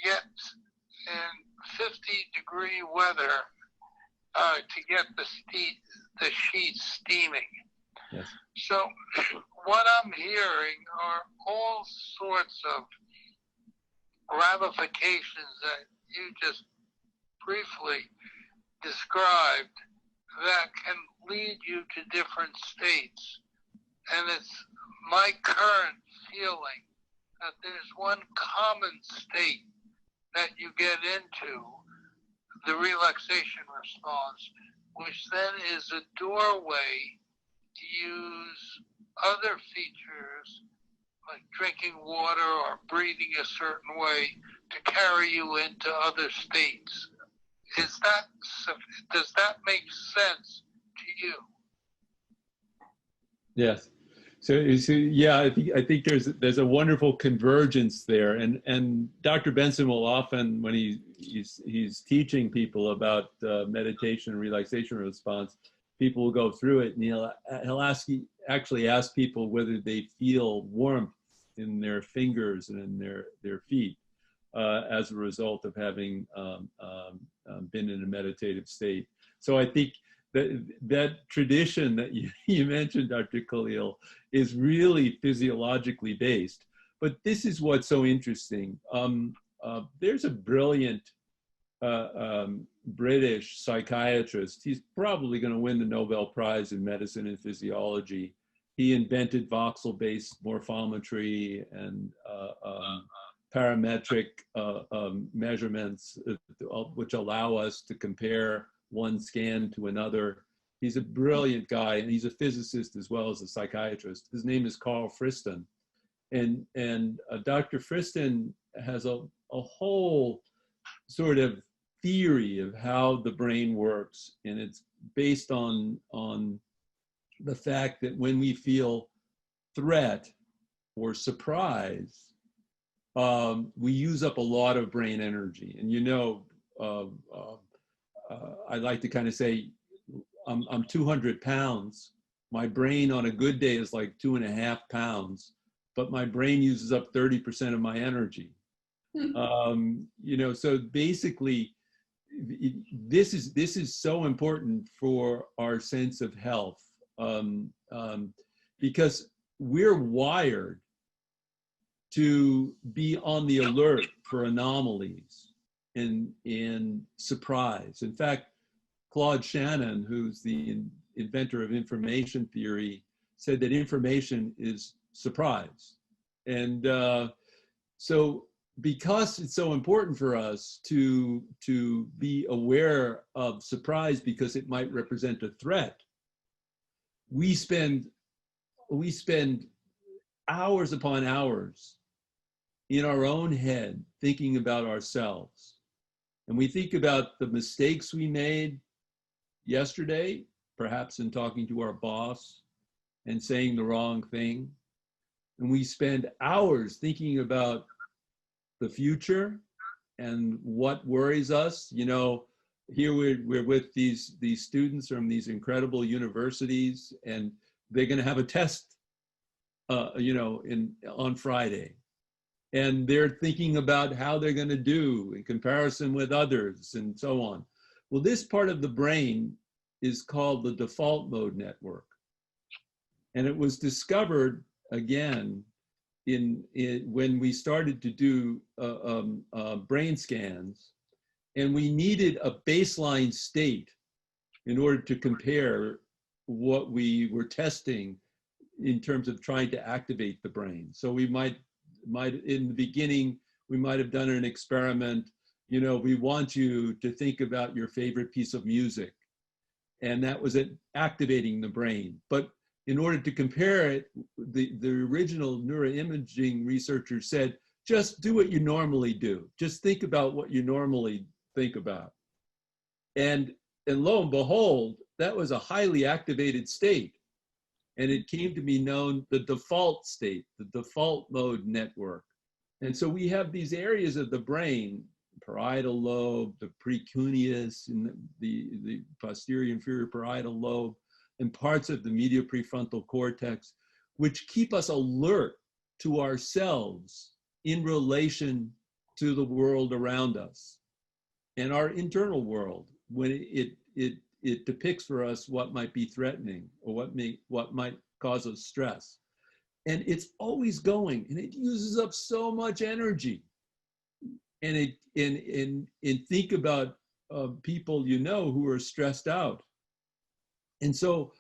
get in 50-degree weather to get the sheets steaming. Yes. So what I'm hearing are all sorts of ramifications that you just briefly described that can lead you to different states. And it's my current feeling that there's one common state that you get into, the relaxation response, which then is a doorway to use other features like drinking water or breathing a certain way to carry you into other states. Does that make sense to you? Yes. So yeah, I think there's a wonderful convergence there, and Dr. Benson will often, when he's teaching people about meditation and relaxation response, people will go through it, and he'll actually ask people whether they feel warmth in their fingers and in their feet as a result of having been in a meditative state. So I think that tradition that you mentioned, Dr. Khalil, is really physiologically based. But this is what's so interesting. There's a brilliant British psychiatrist. He's probably going to win the Nobel Prize in Medicine and Physiology. He invented voxel-based morphometry and parametric measurements, which allow us to compare one scan to another. He's a brilliant guy, and he's a physicist as well as a psychiatrist. His name is Carl Friston. And Dr. Friston has a whole sort of theory of how the brain works, and it's based on the fact that when we feel threat or surprise, we use up a lot of brain energy. And I like to kind of say, I'm 200 pounds. My brain on a good day is like 2.5 pounds, but my brain uses up 30% of my energy. So basically, this is so important for our sense of health, because we're wired to be on the alert for anomalies and surprise. In fact, Claude Shannon, who's the inventor of information theory, said that information is surprise. And so because it's so important for us to be aware of surprise because it might represent a threat, we spend hours upon hours in our own head thinking about ourselves. And we think about the mistakes we made yesterday, perhaps in talking to our boss and saying the wrong thing. And we spend hours thinking about the future and what worries us. Here we're with these students from these incredible universities, and they're going to have a test, on Friday. And they're thinking about how they're going to do in comparison with others and so on. Well, this part of the brain is called the default mode network. And it was discovered, again, when we started to do brain scans, and we needed a baseline state in order to compare what we were testing in terms of trying to activate the brain. So we might in the beginning, we might have done an experiment, we want you to think about your favorite piece of music. And that was activating the brain. But in order to compare it, the original neuroimaging researchers said, just do what you normally do. Just think about what you normally think about. And lo and behold, that was a highly activated state. And it came to be known the default state, the default mode network. And so we have these areas of the brain, parietal lobe, the precuneus, and the posterior inferior parietal lobe, and parts of the medial prefrontal cortex, which keep us alert to ourselves in relation to the world around us and our internal world, when it depicts for us what might be threatening or what might cause us stress. And it's always going, and it uses up so much energy. And think about people who are stressed out. And so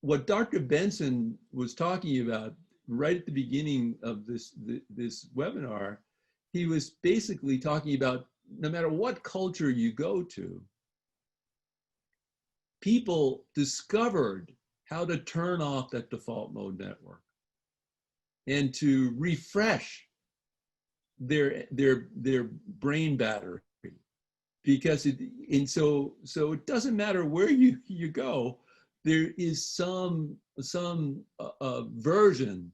what Dr. Benson was talking about right at the beginning of this webinar, he was basically talking about no matter what culture you go to, people discovered how to turn off that default mode network and to refresh their brain battery, because so it doesn't matter where you go, there is some version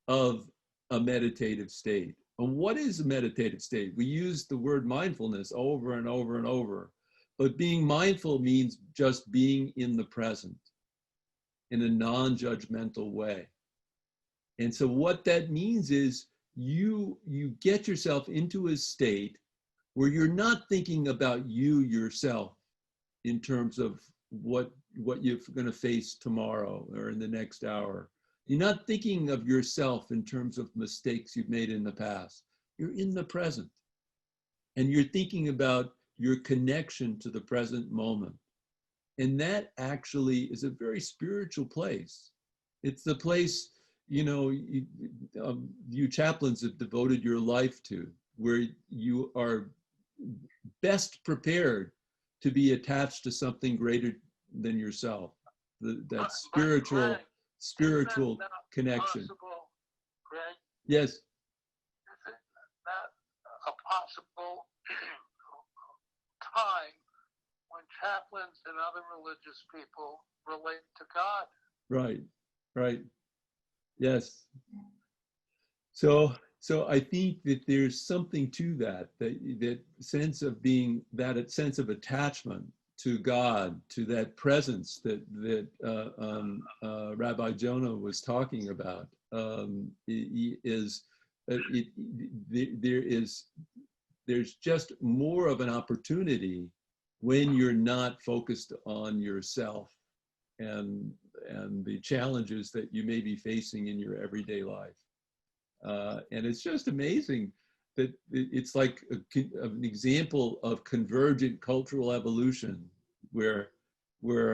of a meditative state. And what is a meditative state? We use the word mindfulness over and over and over, but being mindful means just being in the present in a non-judgmental way. And so what that means is you get yourself into a state where you're not thinking about you yourself in terms of what you're going to face tomorrow or in the next hour. You're not thinking of yourself in terms of mistakes you've made in the past. You're in the present. And you're thinking about your connection to the present moment. And that actually is a very spiritual place. It's the place, you chaplains have devoted your life to, where you are best prepared to be attached to something greater than yourself. That spiritual connection. Possible, Greg? Yes. Is it not a possible time when chaplains and other religious people relate to God? Right. Yes. So I think that there's something to that sense of being, that sense of attachment to God, to that presence that Rabbi Jonah was talking about. There's just more of an opportunity when you're not focused on yourself and the challenges that you may be facing in your everyday life. And it's just amazing that it's like an example of convergent cultural evolution, where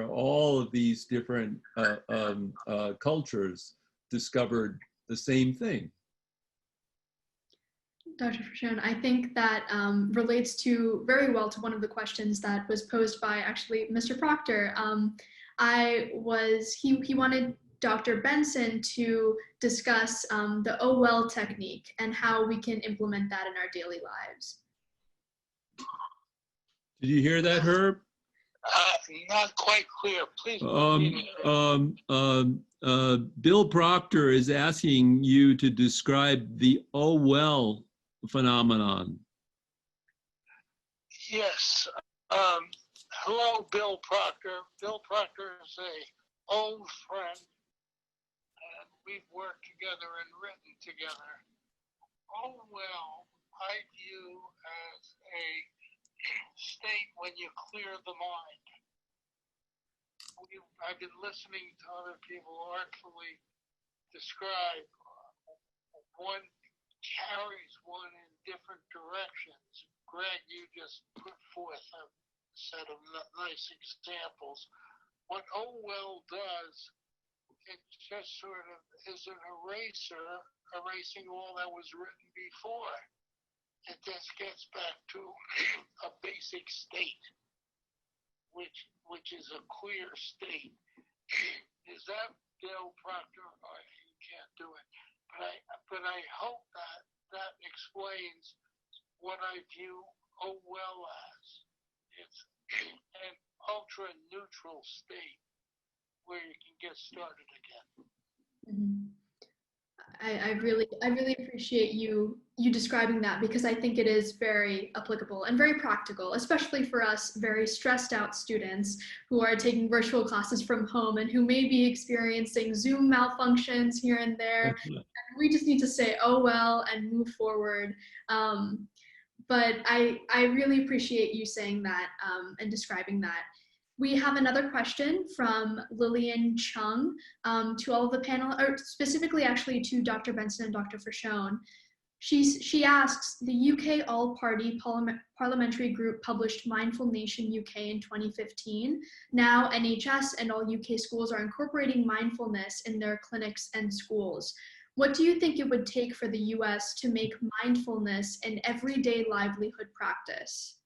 all of these different cultures discovered the same thing. Dr. Fricchione, I think that relates very well to one of the questions that was posed by actually Mr. Proctor. He wanted Dr. Benson to discuss the "oh well" technique and how we can implement that in our daily lives. Did you hear that, Herb? Not quite clear. Please. Bill Proctor is asking you to describe the "oh well" phenomenon. Yes. Hello, Bill Proctor. Bill Proctor is an old friend. We've worked together and written together. Oh well, I view as a state when you clear the mind. I've been listening to other people artfully describe one carries one in different directions. Greg, you just put forth a set of nice examples. What oh well does, it just sort of is an eraser, erasing all that was written before. it just gets back to a basic state, which is a clear state. Is that Dale Proctor? Or you can't do it. But I hope that explains what I view well as. It's an ultra neutral state where you can get started again. Mhm. I really appreciate you describing that, because I think it is very applicable and very practical, especially for us very stressed out students who are taking virtual classes from home and who may be experiencing Zoom malfunctions here and there. And we just need to say, oh well, and move forward. But I really appreciate you saying that and describing that. We have another question from Lillian Chung to all of the panel, or specifically actually to Dr. Benson and Dr. Fricchione. She asks, the UK All-Party Parliamentary Group published Mindful Nation UK in 2015. Now NHS and all UK schools are incorporating mindfulness in their clinics and schools. What do you think it would take for the US to make mindfulness an everyday livelihood practice?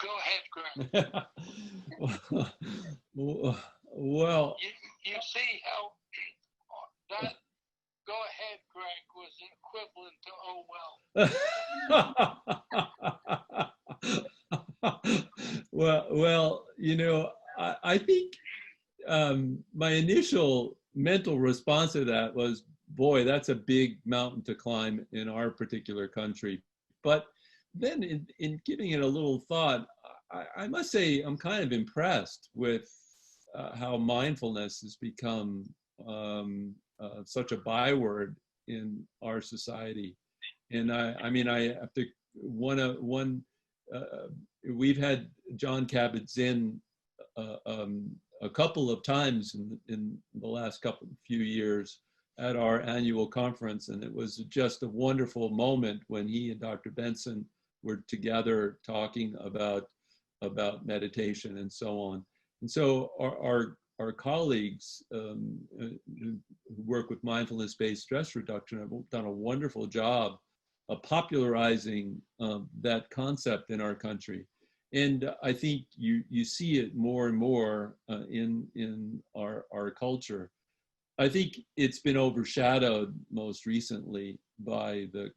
Go ahead, Greg. Well, You see how that go ahead, Greg, was equivalent to oh well. well, you know, I think my initial mental response to that was, boy, that's a big mountain to climb in our particular country. But then in giving it a little thought, I must say I'm kind of impressed with how mindfulness has become such a byword in our society. And I mean, I have to, we've had John Kabat-Zinn a couple of times in the last few years at our annual conference, and it was just a wonderful moment when he and Dr. Benson were together talking about meditation and so on. And so our colleagues who work with mindfulness-based stress reduction have done a wonderful job of popularizing that concept in our country. And I think you see it more and more in our culture. I think it's been overshadowed most recently by the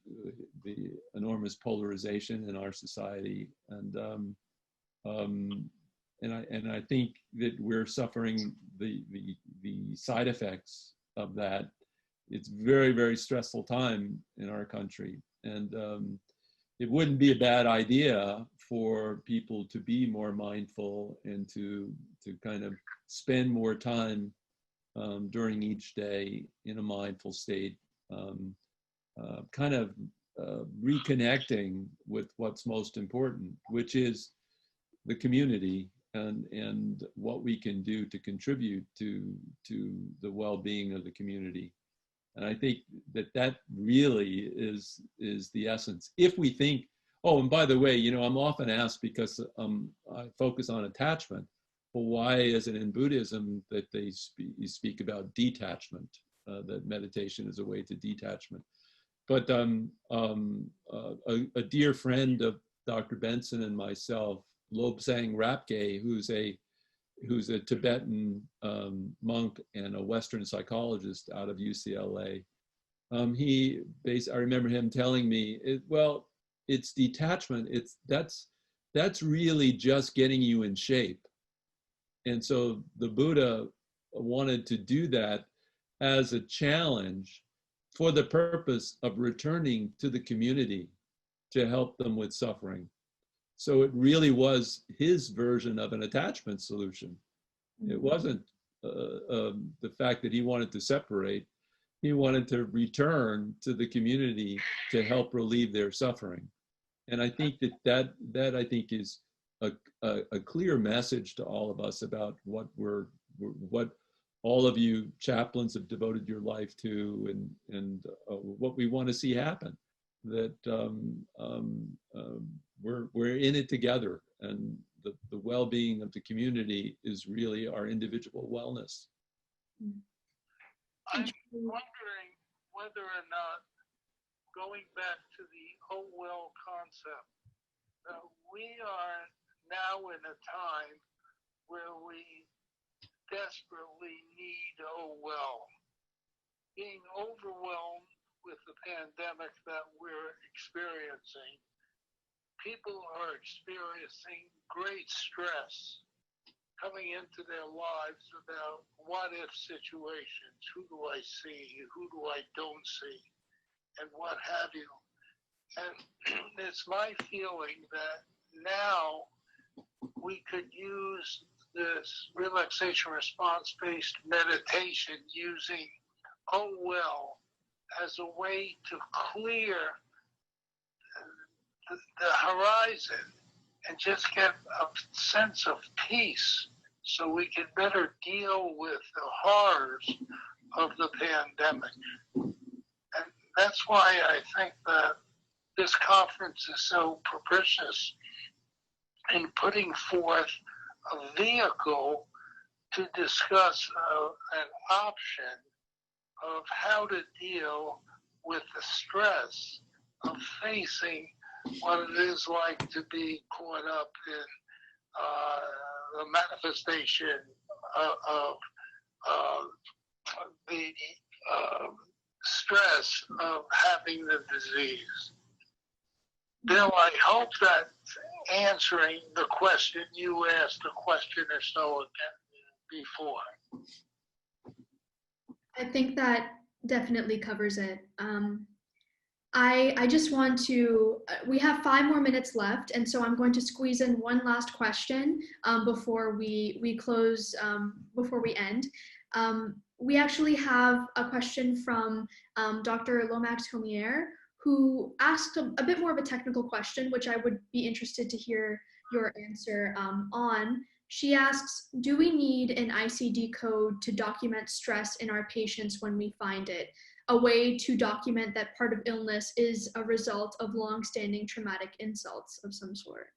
enormous polarization in our society, and I think that we're suffering the side effects of that. It's very, very stressful time in our country, and it wouldn't be a bad idea for people to be more mindful and to kind of spend more time during each day in a mindful state, kind of reconnecting with what's most important, which is the community and what we can do to contribute to the well-being of the community. And I think that really is the essence. If we think, oh, and by the way, you know, I'm often asked, because I focus on attachment, well, why is it in Buddhism that they speak about detachment, that meditation is a way to detachment? But a dear friend of Dr. Benson and myself, Lobsang Rapkay, who's a Tibetan monk and a Western psychologist out of UCLA, I remember him telling me, well, it's detachment. That's really just getting you in shape. And so the Buddha wanted to do that as a challenge for the purpose of returning to the community to help them with suffering. So it really was his version of an attachment solution. It wasn't the fact that he wanted to separate. He wanted to return to the community to help relieve their suffering. And I think that I think is a clear message to all of us about what all of you chaplains have devoted your life to, and what we want to see happen. That we're in it together, and the well-being of the community is really our individual wellness. I'm wondering whether or not going back to the oh well concept. We are now in a time where we desperately need oh well. Being overwhelmed with the pandemic that we're experiencing, people are experiencing great stress coming into their lives about what if situations, who do I see, who do I don't see, and what have you. And it's my feeling that now we could use this relaxation response-based meditation using oh well as a way to clear the horizon and just get a sense of peace so we can better deal with the horrors of the pandemic. And that's why I think that this conference is so propitious in putting forth a vehicle to discuss an option of how to deal with the stress of facing what it is like to be caught up in the manifestation of the stress of having the disease. Bill, I hope that answering the question you asked a question or so before. I think that definitely covers it. I just want to, we have 5 more minutes left, and so I'm going to squeeze in one last question before we close, before we end. We actually have a question from Dr. Lomax-Homier, who asked a bit more of a technical question, which I would be interested to hear your answer on. She asks, do we need an ICD code to document stress in our patients when we find it? A way to document that part of illness is a result of long-standing traumatic insults of some sort?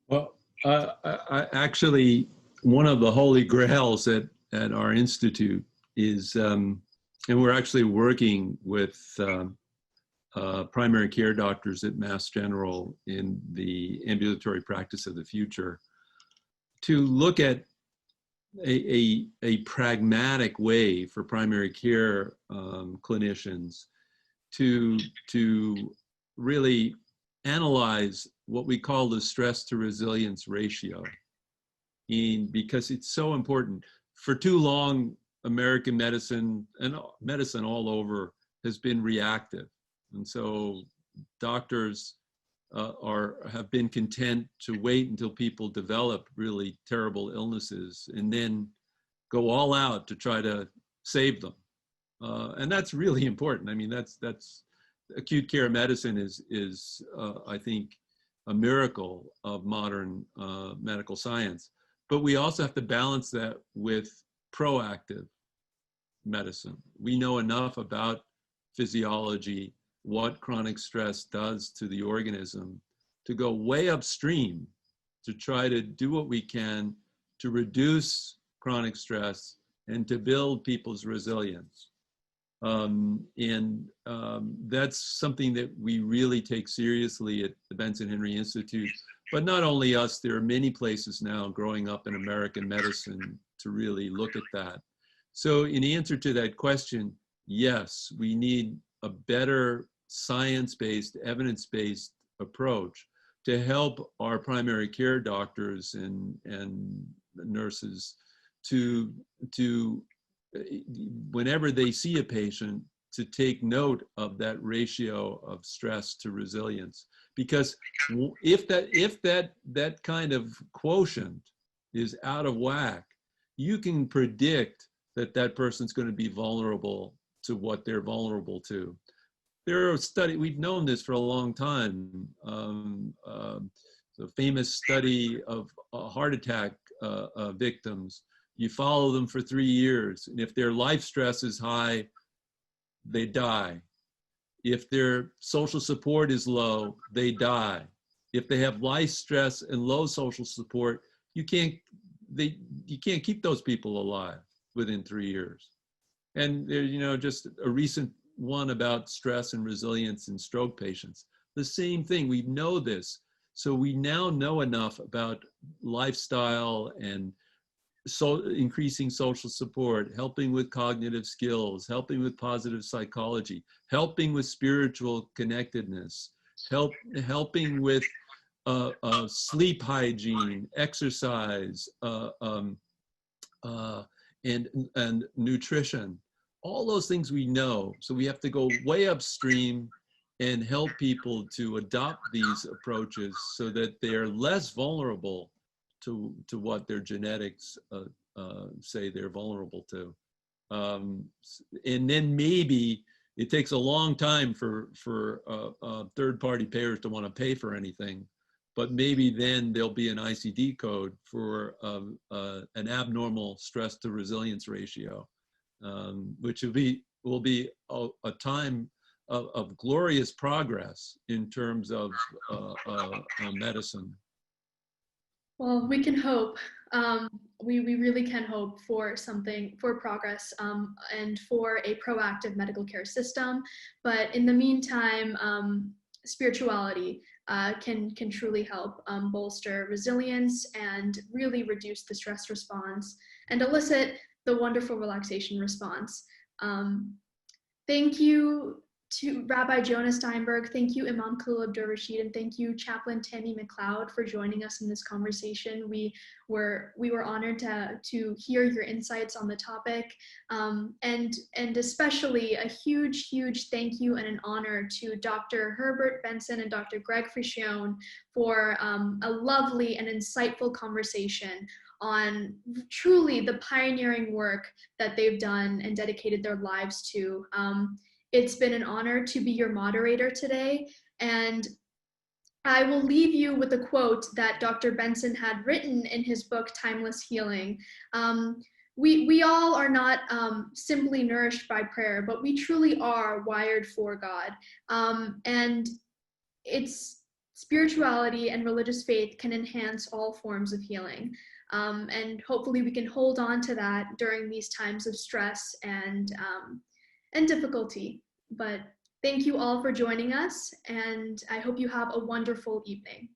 Well, I actually, one of the holy grails at our institute is, and we're actually working with primary care doctors at Mass General in the ambulatory practice of the future to look at a pragmatic way for primary care clinicians to really analyze what we call the stress to resilience ratio, because it's so important. For too long, American medicine and medicine all over has been reactive. And so doctors have been content to wait until people develop really terrible illnesses and then go all out to try to save them. And that's really important. I mean, that's acute care medicine is I think, a miracle of modern medical science. But we also have to balance that with proactive medicine. We know enough about physiology, what chronic stress does to the organism, to go way upstream to try to do what we can to reduce chronic stress and to build people's resilience. That's something that we really take seriously at the Benson-Henry Institute. But not only us, there are many places now growing up in American medicine to really look at that. So in answer to that question, yes, we need a better science-based, evidence-based approach to help our primary care doctors and nurses to whenever they see a patient, to take note of that ratio of stress to resilience. Because if that kind of quotient is out of whack, you can predict that person's going to be vulnerable to what they're vulnerable to. There are studies, we've known this for a long time. The famous study of heart attack victims. You follow them for 3 years, and if their life stress is high, they die. If their social support is low, they die. If they have life stress and low social support, you can't keep those people alive within 3 years. And there, you know, just a recent one about stress and resilience in stroke patients. The same thing, we know this. So we now know enough about lifestyle and so increasing social support, helping with cognitive skills, helping with positive psychology, helping with spiritual connectedness, helping with sleep hygiene, exercise, and nutrition. All those things we know. So we have to go way upstream and help people to adopt these approaches so that they're less vulnerable to what their genetics say they're vulnerable to. And then maybe it takes a long time for third-party payers to want to pay for anything, but maybe then there'll be an ICD code for an abnormal stress to resilience ratio, which will be a time of glorious progress in terms of medicine. Well, we can hope. We really can hope for something, for progress, and for a proactive medical care system. But in the meantime, spirituality can truly help bolster resilience and really reduce the stress response and elicit the wonderful relaxation response. Thank you to Rabbi Jonah Steinberg, thank you Imam Khalil Abdur-Rashid, and thank you Chaplain Tammy McLeod for joining us in this conversation. We were honored to hear your insights on the topic, and especially a huge thank you and an honor to Dr. Herbert Benson and Dr. Greg Fricchione for a lovely and insightful conversation on truly the pioneering work that they've done and dedicated their lives to. It's been an honor to be your moderator today, and I will leave you with a quote that Dr. Benson had written in his book, Timeless Healing. We all are not simply nourished by prayer, but we truly are wired for God. And it's spirituality and religious faith can enhance all forms of healing. And hopefully we can hold on to that during these times of stress and difficulty. But thank you all for joining us, and I hope you have a wonderful evening.